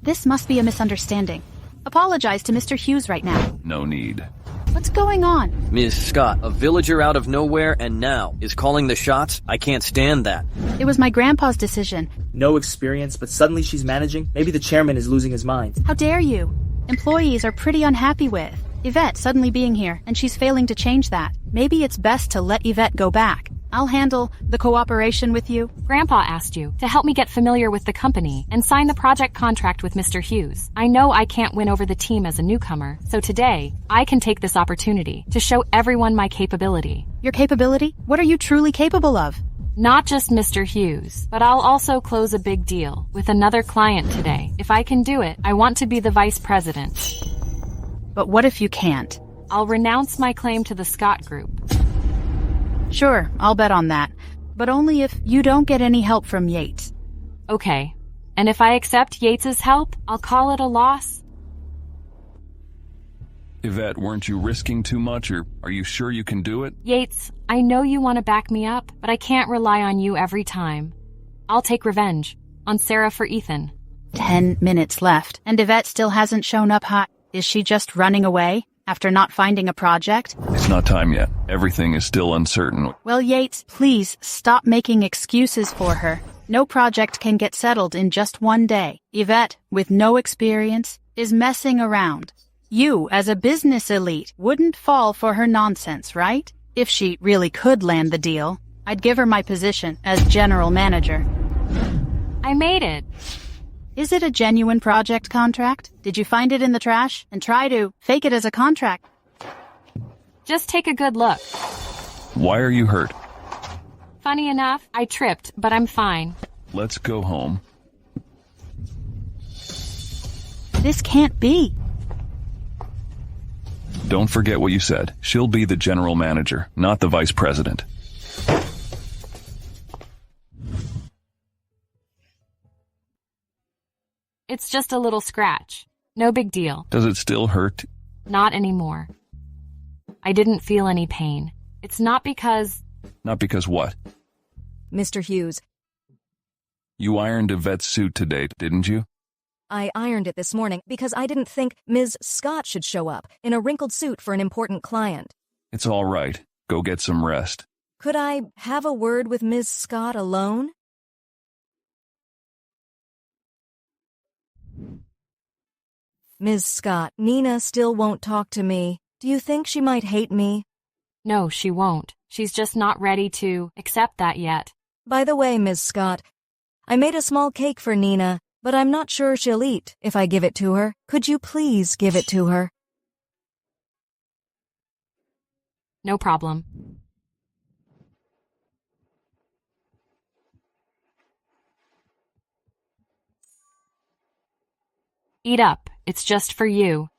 This must be a misunderstanding. Apologize to Mr. Hughes right now. No need. What's going on? Ms. Scott, a villager out of nowhere and now is calling the shots? I can't stand that. It was my grandpa's decision. No experience, but suddenly she's managing? Maybe the chairman is losing his mind. How dare you? Employees are pretty unhappy with Yvette suddenly being here, and she's failing to change that. Maybe it's best to let Yvette go back. I'll handle the cooperation with you. Grandpa asked you to help me get familiar with the company and sign the project contract with Mr. Hughes. I know I can't win over the team as a newcomer, so today, I can take this opportunity to show everyone my capability. Your capability? What are you truly capable of? Not just Mr. Hughes, but I'll also close a big deal with another client today. If I can do it, I want to be the vice president. But what if you can't? I'll renounce my claim to the Scott Group. Sure, I'll bet on that. But only if you don't get any help from Yates. Okay. And if I accept Yates's help, I'll call it a loss? Yvette, weren't you risking too much, or are you sure you can do it? Yates, I know you want to back me up, but I can't rely on you every time. I'll take revenge on Sarah for Ethan. 10 minutes left, and Yvette still hasn't shown up hot. Is she just running away after not finding a project? It's not time yet. Everything is still uncertain. Well, Yates, please stop making excuses for her. No project can get settled in just one day. Yvette, with no experience, is messing around. You, as a business elite, wouldn't fall for her nonsense, right? If she really could land the deal, I'd give her my position as general manager. I made it. Is it a genuine project contract? Did you find it in the trash and try to fake it as a contract? Just take a good look. Why are you hurt? Funny enough, I tripped, but I'm fine. Let's go home. This can't be. Don't forget what you said. She'll be the general manager, not the vice president. It's just a little scratch. No big deal. Does it still hurt? Not anymore. I didn't feel any pain. It's not because... Not because what? Mr. Hughes. You ironed Yvette's suit today, didn't you? I ironed it this morning because I didn't think Ms. Scott should show up in a wrinkled suit for an important client. It's all right. Go get some rest. Could I have a word with Ms. Scott alone? Ms. Scott, Nina still won't talk to me. Do you think she might hate me? No, she won't. She's just not ready to accept that yet. By the way, Ms. Scott, I made a small cake for Nina, but I'm not sure she'll eat if I give it to her. Could you please give it to her? No problem. Eat up. It's just for you.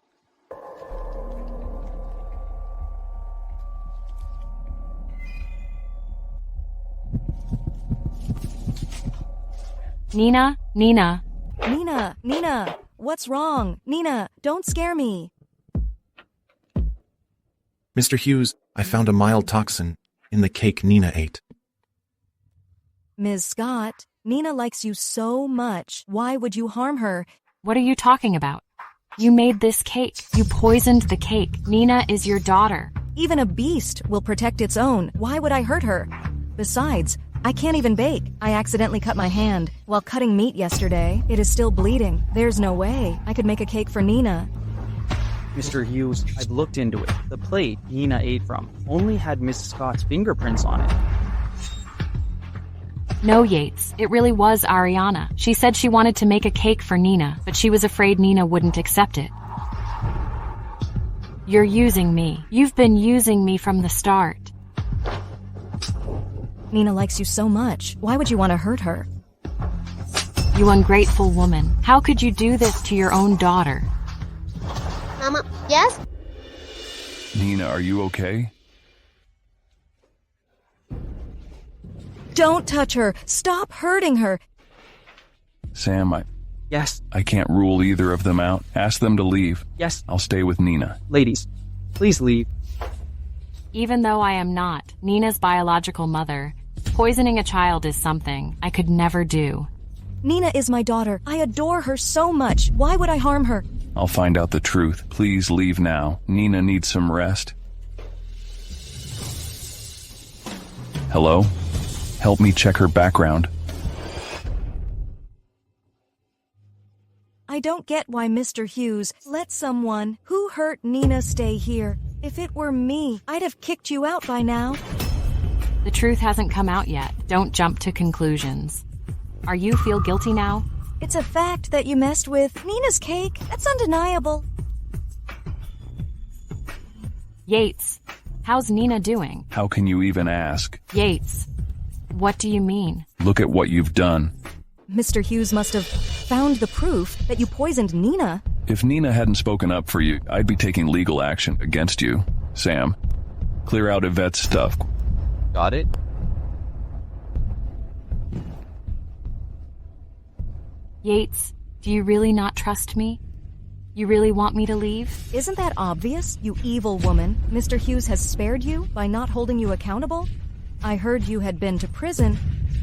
Nina, Nina. Nina, what's wrong? Nina, don't scare me. Mr. Hughes, I found a mild toxin in the cake Nina ate. Ms. Scott, Nina likes you so much. Why would you harm her? What are you talking about? You made this cake. You poisoned the cake. Nina is your daughter. Even a beast will protect its own. Why would I hurt her? Besides, I can't even bake. I accidentally cut my hand while cutting meat yesterday. It is still bleeding. There's no way I could make a cake for Nina. Mr. Hughes, I've looked into it. The plate Nina ate from only had Miss Scott's fingerprints on it. No, Yates. It really was Ariana. She said she wanted to make a cake for Nina, but she was afraid Nina wouldn't accept it. You're using me. You've been using me from the start. Nina likes you so much. Why would you want to hurt her? You ungrateful woman. How could you do this to your own daughter? Mama, yes? Nina, are you okay? Don't touch her. Stop hurting her. Sam, Yes. I can't rule either of them out. Ask them to leave. Yes. I'll stay with Nina. Ladies, please leave. Even though I am not Nina's biological mother, poisoning a child is something I could never do. Nina is my daughter. I adore her so much. Why would I harm her? I'll find out the truth. Please leave now. Nina needs some rest. Hello? Help me check her background. I don't get why Mr. Hughes let someone who hurt Nina stay here. If it were me, I'd have kicked you out by now. The truth hasn't come out yet. Don't jump to conclusions. Are you feel guilty now? It's a fact that you messed with Nina's cake. That's undeniable. Yates, how's Nina doing? How can you even ask? Yates, what do you mean? Look at what you've done. Mr. Hughes must have found the proof that you poisoned Nina. If Nina hadn't spoken up for you, I'd be taking legal action against you. Sam, clear out Yvette's stuff. Got it? Yates, do you really not trust me? You really want me to leave? Isn't that obvious, you evil woman? Mr. Hughes has spared you by not holding you accountable? I heard you had been to prison,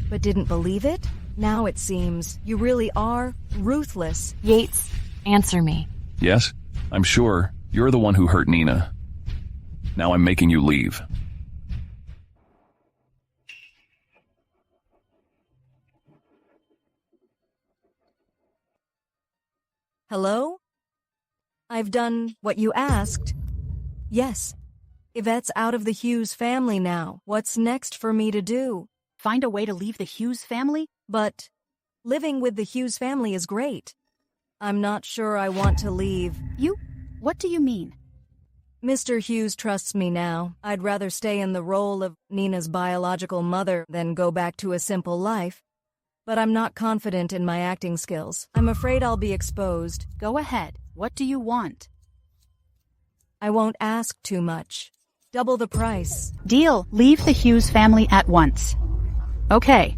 but didn't believe it? Now it seems you really are ruthless. Yates, answer me. Yes, I'm sure. You're the one who hurt Nina. Now I'm making you leave. Hello? I've done what you asked. Yes, Yvette's out of the Hughes family now. What's next for me to do? Find a way to leave the Hughes family? But living with the Hughes family is great. I'm not sure I want to leave. You? What do you mean? Mr. Hughes trusts me now. I'd rather stay in the role of Nina's biological mother than go back to a simple life. But I'm not confident in my acting skills. I'm afraid I'll be exposed. Go ahead. What do you want? I won't ask too much. Double the price. Deal. Leave the Hughes family at once. Okay.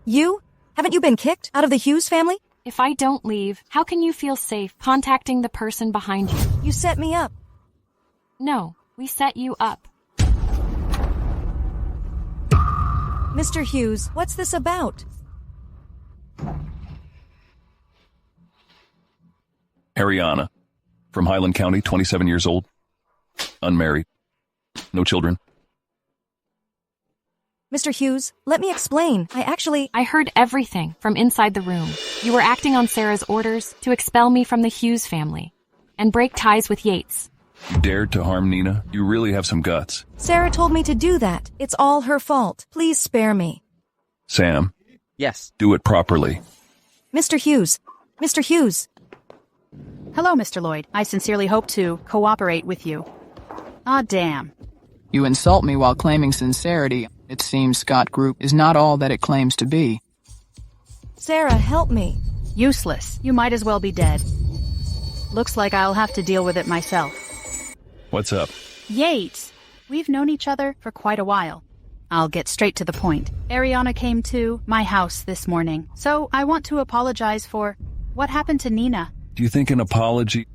You? Haven't you been kicked out of the Hughes family? If I don't leave, how can you feel safe contacting the person behind you? You set me up. No, we set you up. Mr. Hughes, what's this about? Ariana, from Highland County, 27 years old, unmarried, no children. Mr. Hughes, let me explain. I heard everything from inside the room. You were acting on Sarah's orders to expel me from the Hughes family and break ties with Yates. You dared to harm Nina? You really have some guts. Sarah told me to do that. It's all her fault. Please spare me. Sam. Yes. Do it properly. Mr. Hughes. Mr. Hughes. Hello, Mr. Lloyd. I sincerely hope to cooperate with you. Ah, damn. You insult me while claiming sincerity. It seems Scott Group is not all that it claims to be. Sarah, help me. Useless. You might as well be dead. Looks like I'll have to deal with it myself. What's up? Yates, we've known each other for quite a while. I'll get straight to the point. Ariana came to my house this morning, so I want to apologize for what happened to Nina. Do you think an apology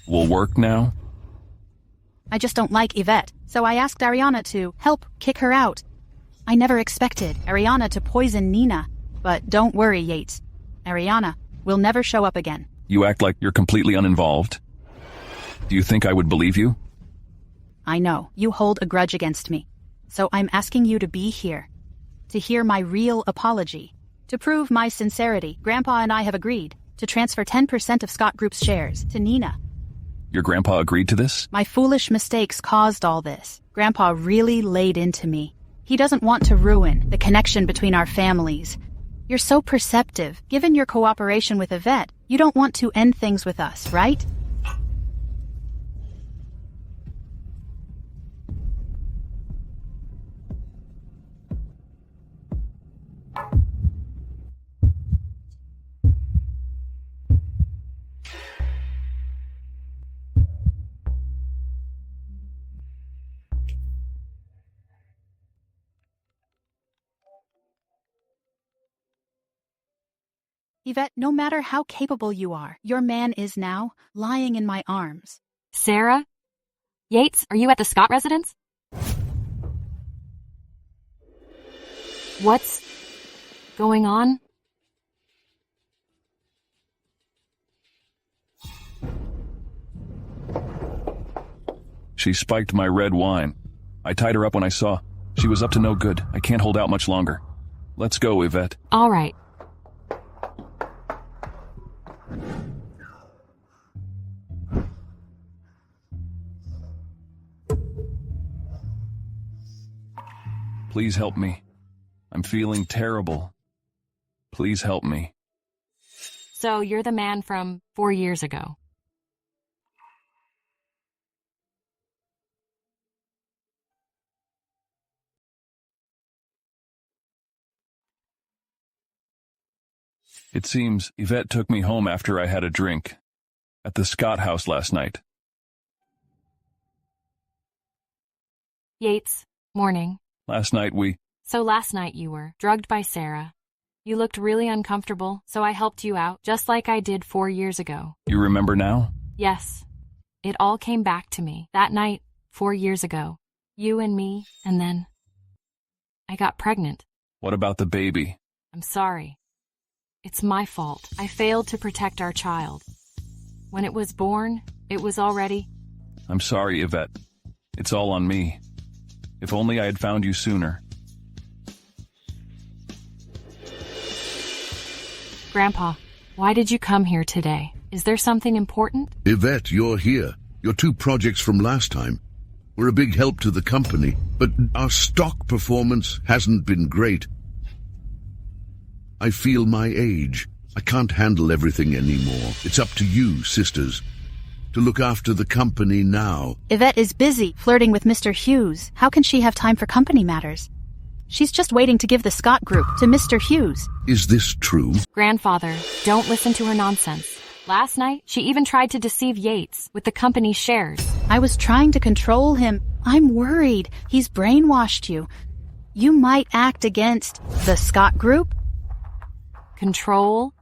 will work now? I just don't like Yvette, so I asked Ariana to help kick her out. I never expected Ariana to poison Nina, but don't worry, Yates. Ariana will never show up again. You act like you're completely uninvolved. Do you think I would believe you? I know, you hold a grudge against me. So I'm asking you to be here, to hear my real apology. To prove my sincerity, Grandpa and I have agreed to transfer 10% of Scott Group's shares to Nina. Your grandpa agreed to this? My foolish mistakes caused all this. Grandpa really laid into me. He doesn't want to ruin the connection between our families. You're so perceptive. Given your cooperation with Yvette, you don't want to end things with us, right? Yvette, no matter how capable you are, your man is now lying in my arms. Sarah? Yates, are you at the Scott residence? What's going on? She spiked my red wine. I tied her up when I saw. She was up to no good. I can't hold out much longer. Let's go, Yvette. All right. Please help me. I'm feeling terrible. Please help me. So you're the man from 4 years ago. It seems Yvette took me home after I had a drink at the Scott house last night. Yates, morning. Last night So last night you were drugged by Sarah. You looked really uncomfortable, so I helped you out, just like I did 4 years ago. You remember now? Yes. It all came back to me. That night, 4 years ago. You and me, and then I got pregnant. What about the baby? I'm sorry. It's my fault. I failed to protect our child. When it was born, it was already... I'm sorry, Yvette. It's all on me. If only I had found you sooner. Grandpa, why did you come here today? Is there something important? Yvette, you're here. Your 2 projects from last time were a big help to the company, but our stock performance hasn't been great. I feel my age. I can't handle everything anymore. It's up to you, sisters, to look after the company now. Yvette is busy flirting with Mr. Hughes. How can she have time for company matters? She's just waiting to give the Scott Group to Mr. Hughes. Is this true? Grandfather, don't listen to her nonsense. Last night, she even tried to deceive Yates with the company's shares. I was trying to control him. I'm worried. He's brainwashed you. You might act against the Scott Group. Control?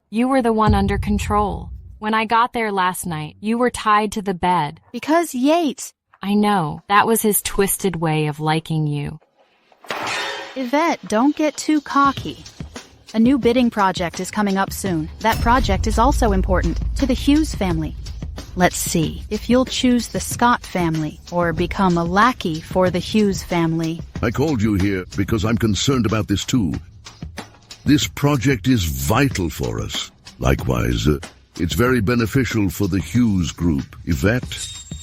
You were the one under control. When I got there last night, you were tied to the bed. Because Yates... I know. That was his twisted way of liking you. Yvette, don't get too cocky. A new bidding project is coming up soon. That project is also important to the Hughes family. Let's see if you'll choose the Scott family or become a lackey for the Hughes family. I called you here because I'm concerned about this too. This project is vital for us. Likewise, it's very beneficial for the Hughes Group. Yvette,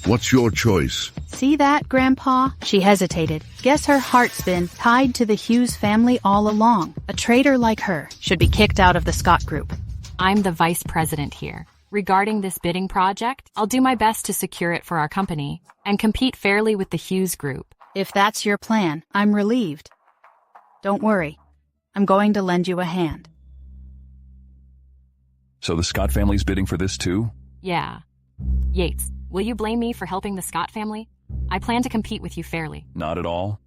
what's your choice? See that, Grandpa? She hesitated. Guess her heart's been tied to the Hughes family all along. A traitor like her should be kicked out of the Scott Group. I'm the vice president here. Regarding this bidding project, I'll do my best to secure it for our company and compete fairly with the Hughes Group. If that's your plan, I'm relieved. Don't worry. I'm going to lend you a hand. So the Scott family's bidding for this too? Yeah. Yates, will you blame me for helping the Scott family? I plan to compete with you fairly. Not at all.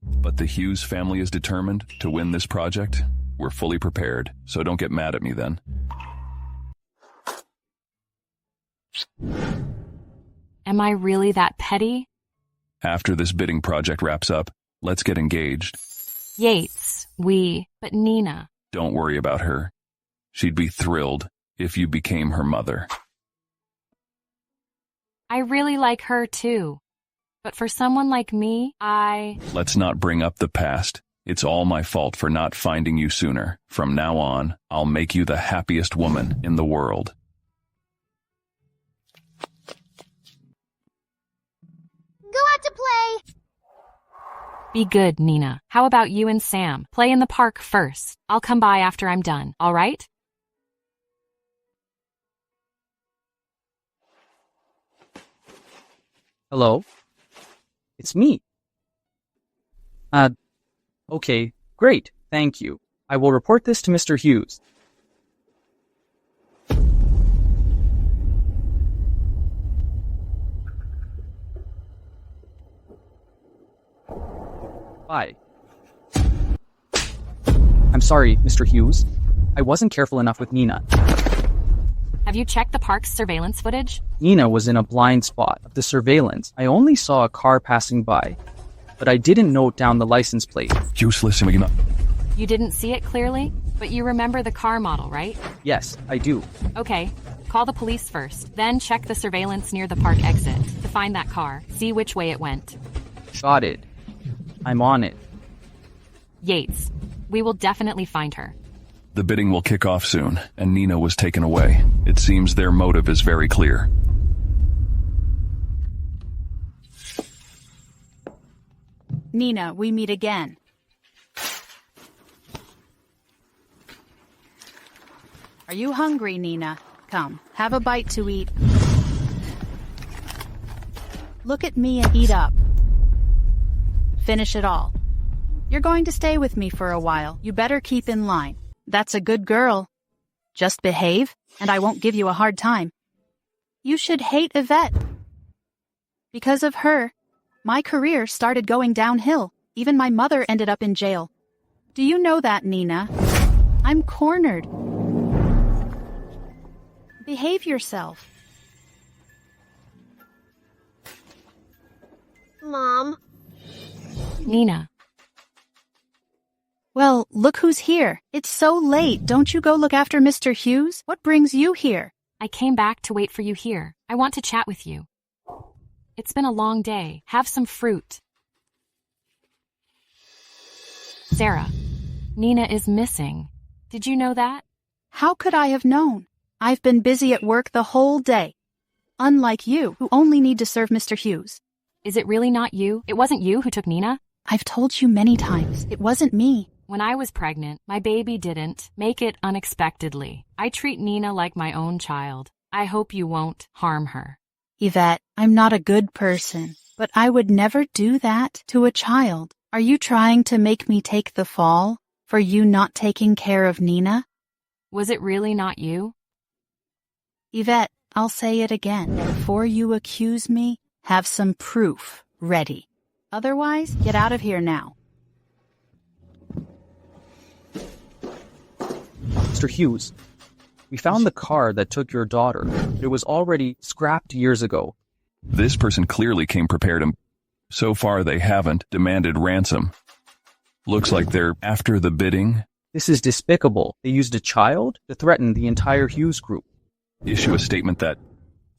But the Hughes family is determined to win this project. We're fully prepared, so don't get mad at me then. Am I really that petty? After this bidding project wraps up, let's get engaged. Yates, but Nina. Don't worry about her. She'd be thrilled if you became her mother. I really like her too. But for someone like me, Let's not bring up the past. It's all my fault for not finding you sooner. From now on, I'll make you the happiest woman in the world. Go out to play! Be good, Nina. How about you and Sam? Play in the park first. I'll come by after I'm done, all right? Hello? It's me. Okay, great, thank you. I will report this to Mr. Hughes. Bye. I'm sorry, Mr. Hughes. I wasn't careful enough with Nina. Have you checked the park's surveillance footage? Nina was in a blind spot of the surveillance. I only saw a car passing by, but I didn't note down the license plate. Useless. You didn't see it clearly, but you remember the car model, right? Yes, I do. Okay, call the police first, then check the surveillance near the park exit to find find that car. See which way it went. Got it. I'm on it. Yates. We will definitely find her. The bidding will kick off soon, and Nina was taken away. It seems their motive is very clear. Nina, we meet again. Are you hungry, Nina? Come, have a bite to eat. Look at me and eat up. Finish it all. You're going to stay with me for a while. You better keep in line. That's a good girl. Just behave, and I won't give you a hard time. You should hate Yvette. Because of her, my career started going downhill. Even my mother ended up in jail. Do you know that, Nina? I'm cornered. Behave yourself. Mom. Nina. Well, look who's here. It's so late. Don't you go look after Mr. Hughes? What brings you here? I came back to wait for you here. I want to chat with you. It's been a long day. Have some fruit. Sarah, Nina is missing. Did you know that? How could I have known? I've been busy at work the whole day. Unlike you, who only need to serve Mr. Hughes. Is it really not you? It wasn't you who took Nina? I've told you many times. It wasn't me. When I was pregnant, my baby didn't make it unexpectedly. I treat Nina like my own child. I hope you won't harm her. Yvette, I'm not a good person, but I would never do that to a child. Are you trying to make me take the fall for you not taking care of Nina? Was it really not you? Yvette, I'll say it again. Before you accuse me, have some proof ready. Otherwise, get out of here now. Mr. Hughes, we found the car that took your daughter. It was already scrapped years ago. This person clearly came prepared and so far they haven't demanded ransom. Looks like they're after the bidding. This is despicable. They used a child to threaten the entire Hughes group. Issue a statement that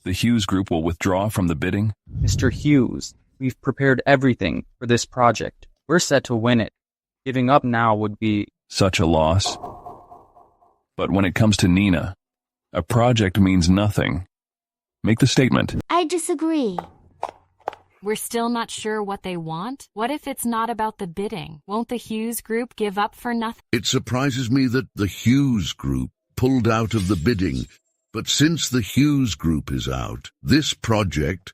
the Hughes group will withdraw from the bidding. Mr. Hughes, we've prepared everything for this project. We're set to win it. Giving up now would be such a loss. But when it comes to Nina, a project means nothing. Make the statement. I disagree. We're still not sure what they want? What if it's not about the bidding? Won't the Hughes group give up for nothing? It surprises me that the Hughes group pulled out of the bidding. But since the Hughes group is out, this project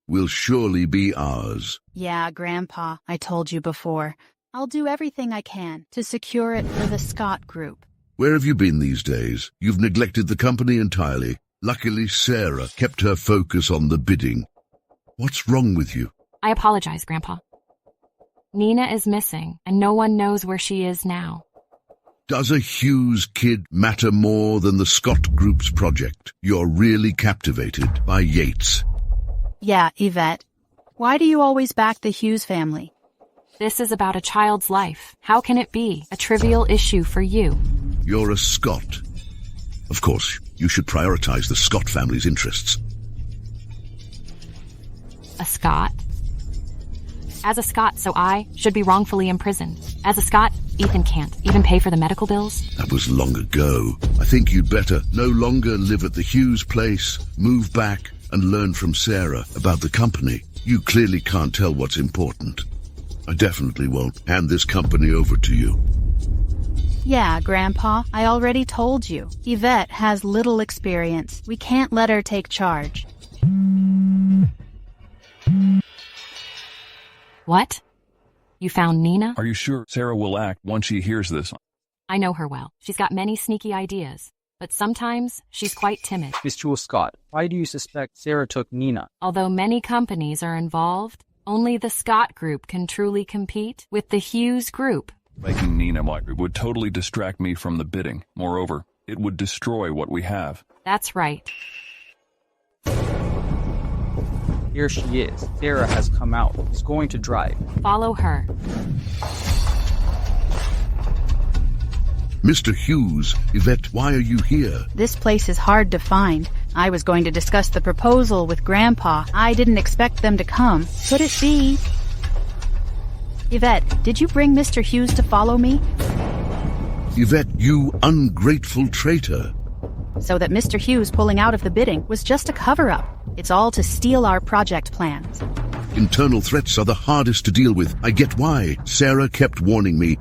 will surely be ours. Yeah, Grandpa, I told you before. I'll do everything I can to secure it for the Scott group. Where have you been these days? You've neglected the company entirely. Luckily, Sarah kept her focus on the bidding. What's wrong with you? I apologize, Grandpa. Nina is missing, and no one knows where she is now. Does a Hughes kid matter more than the Scott Group's project? You're really captivated by Yates. Yeah, Yvette. Why do you always back the Hughes family? This is about a child's life. How can it be a trivial issue for you? You're a Scott. Of course, you should prioritize the Scott family's interests. A Scott? As a Scott, so I should be wrongfully imprisoned. As a Scott, Ethan can't even pay for the medical bills. That was long ago. I think you'd better no longer live at the Hughes place, move back, and learn from Sarah about the company. You clearly can't tell what's important. I definitely won't hand this company over to you. Yeah, Grandpa, I already told you. Yvette has little experience. We can't let her take charge. What? You found Nina? Are you sure Sarah will act once she hears this? I know her well. She's got many sneaky ideas, but sometimes she's quite timid. Miss Jewel Scott, why do you suspect Sarah took Nina? Although many companies are involved, only the Scott Group can truly compete with the Hughes Group. Making Nina would totally distract me from the bidding. Moreover, it would destroy what we have. That's right. Here she is. Sarah has come out. She's going to drive. Follow her. Mr. Hughes, Yvette, why are you here? This place is hard to find. I was going to discuss the proposal with Grandpa. I didn't expect them to come. Could it be? Yvette, did you bring Mr. Hughes to follow me? Yvette, you ungrateful traitor. So that Mr. Hughes pulling out of the bidding was just a cover-up. It's all to steal our project plans. Internal threats are the hardest to deal with. I get why. Sarah kept warning me.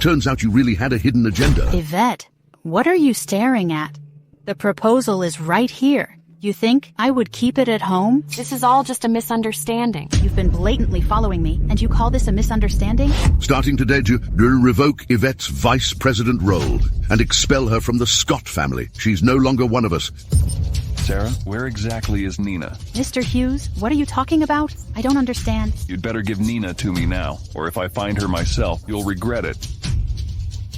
Turns out you really had a hidden agenda. Yvette, what are you staring at? The proposal is right here. You think I would keep it at home? This is all just a misunderstanding. You've been blatantly following me, and you call this a misunderstanding? Starting today to revoke Yvette's vice president role and expel her from the Scott family. She's no longer one of us. Sarah, where exactly is Nina? Mr. Hughes, what are you talking about? I don't understand. You'd better give Nina to me now, or if I find her myself, you'll regret it.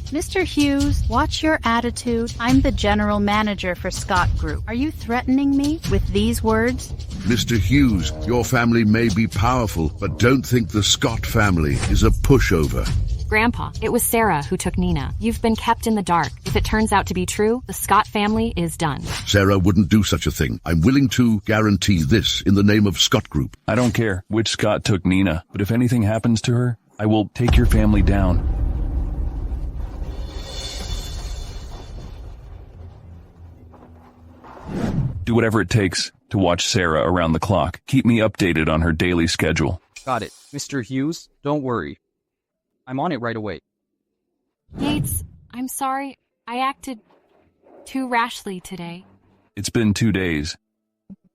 Mr. Hughes, watch your attitude. I'm the general manager for Scott Group. Are you threatening me with these words? Mr. Hughes, your family may be powerful, but don't think the Scott family is a pushover. Grandpa, it was Sarah who took Nina. You've been kept in the dark. If it turns out to be true, the Scott family is done. Sarah wouldn't do such a thing. I'm willing to guarantee this in the name of Scott Group. I don't care which Scott took Nina, but if anything happens to her, I will take your family down. Do whatever it takes to watch Sarah around the clock. Keep me updated on her daily schedule. Got it. Mr. Hughes, don't worry. I'm on it right away. Yates, I'm sorry. I acted too rashly today. It's been 2 days.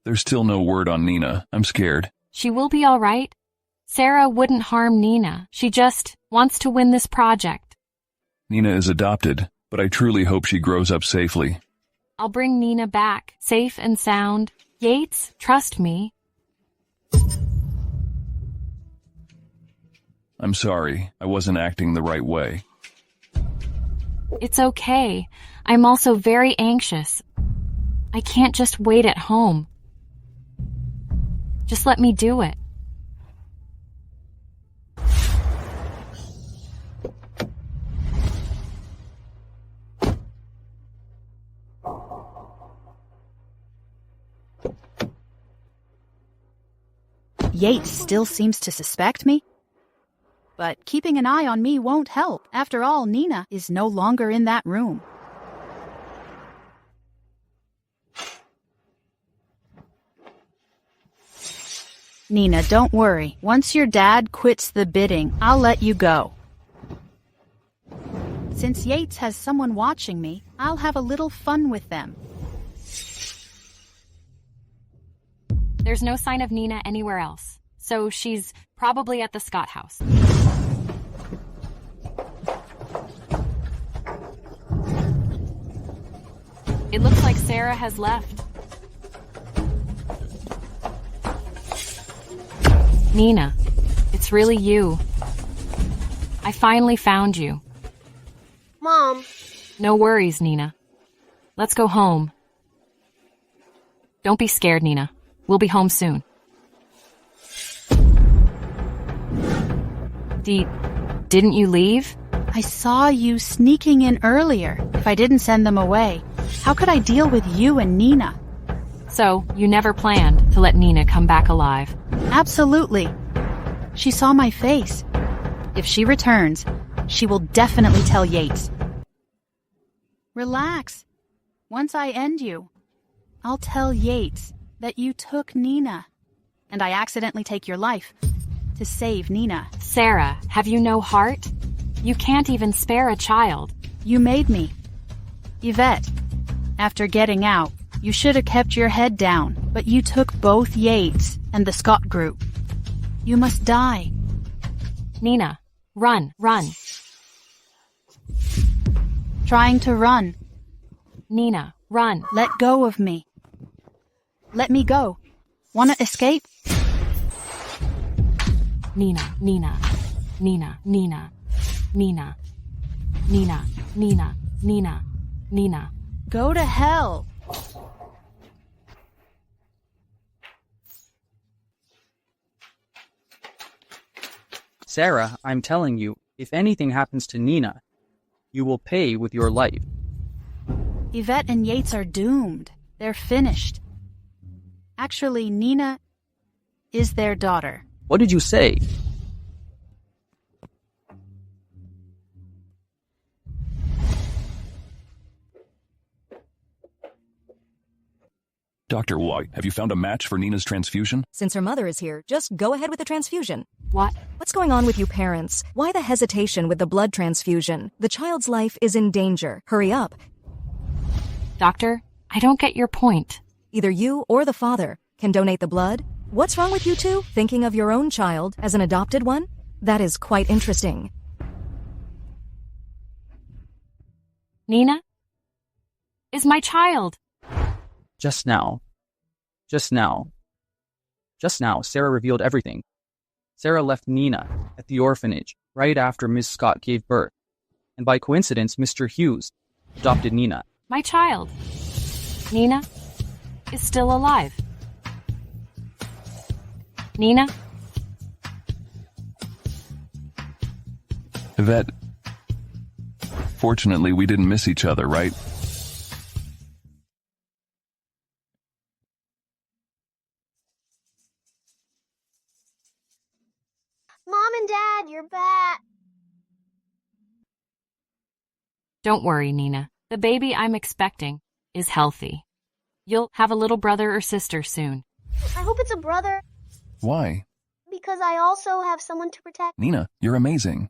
There's still no word on Nina. I'm scared. She will be all right. Sarah wouldn't harm Nina. She just wants to win this project. Nina is adopted, but I truly hope she grows up safely. I'll bring Nina back, safe and sound. Yates, trust me. I'm sorry. I wasn't acting the right way. It's okay. I'm also very anxious. I can't just wait at home. Just let me do it. Yates still seems to suspect me? But keeping an eye on me won't help. After all, Nina is no longer in that room. Nina, don't worry. Once your dad quits the bidding, I'll let you go. Since Yates has someone watching me, I'll have a little fun with them. There's no sign of Nina anywhere else, so she's probably at the Scott house. It looks like Sarah has left. Nina, it's really you. I finally found you. Mom. No worries, Nina. Let's go home. Don't be scared, Nina. We'll be home soon. Didn't you leave? I saw you sneaking in earlier. If I didn't send them away, how could I deal with you and Nina? So, you never planned to let Nina come back alive? Absolutely. She saw my face. If she returns, she will definitely tell Yates. Relax. Once I end you, I'll tell Yates that you took Nina, and I accidentally take your life to save Nina. Sarah, have you no heart? You can't even spare a child. You made me. Yvette, after getting out, you should have kept your head down, but you took both Yates and the Scott Group. You must die. Nina, run. Trying to run. Nina, run. Let go of me. Let me go. Wanna escape? Nina. Go to hell. Sarah, I'm telling you, if anything happens to Nina, You will pay with your life. Yvette and Yates are doomed. They're finished. Actually, Nina is their daughter. What did you say? Dr. White, have you found a match for Nina's transfusion? Since her mother is here, just go ahead with the transfusion. What? What's going on with you parents? Why the hesitation with the blood transfusion? The child's life is in danger. Hurry up. Doctor, I don't get your point. Either you or the father can donate the blood. What's wrong with you two? Thinking of your own child as an adopted one? That is quite interesting. Nina is my child. Just now, Sarah revealed everything. Sarah left Nina at the orphanage right after Miss Scott gave birth. And by coincidence, Mr. Hughes adopted Nina. My child. Nina is still alive. Nina? Yvette, fortunately, we didn't miss each other, right? Mom and Dad, you're back. Don't worry, Nina. The baby I'm expecting is healthy. You'll have a little brother or sister soon. I hope it's a brother. Why? Because I also have someone to protect. Nina, you're amazing.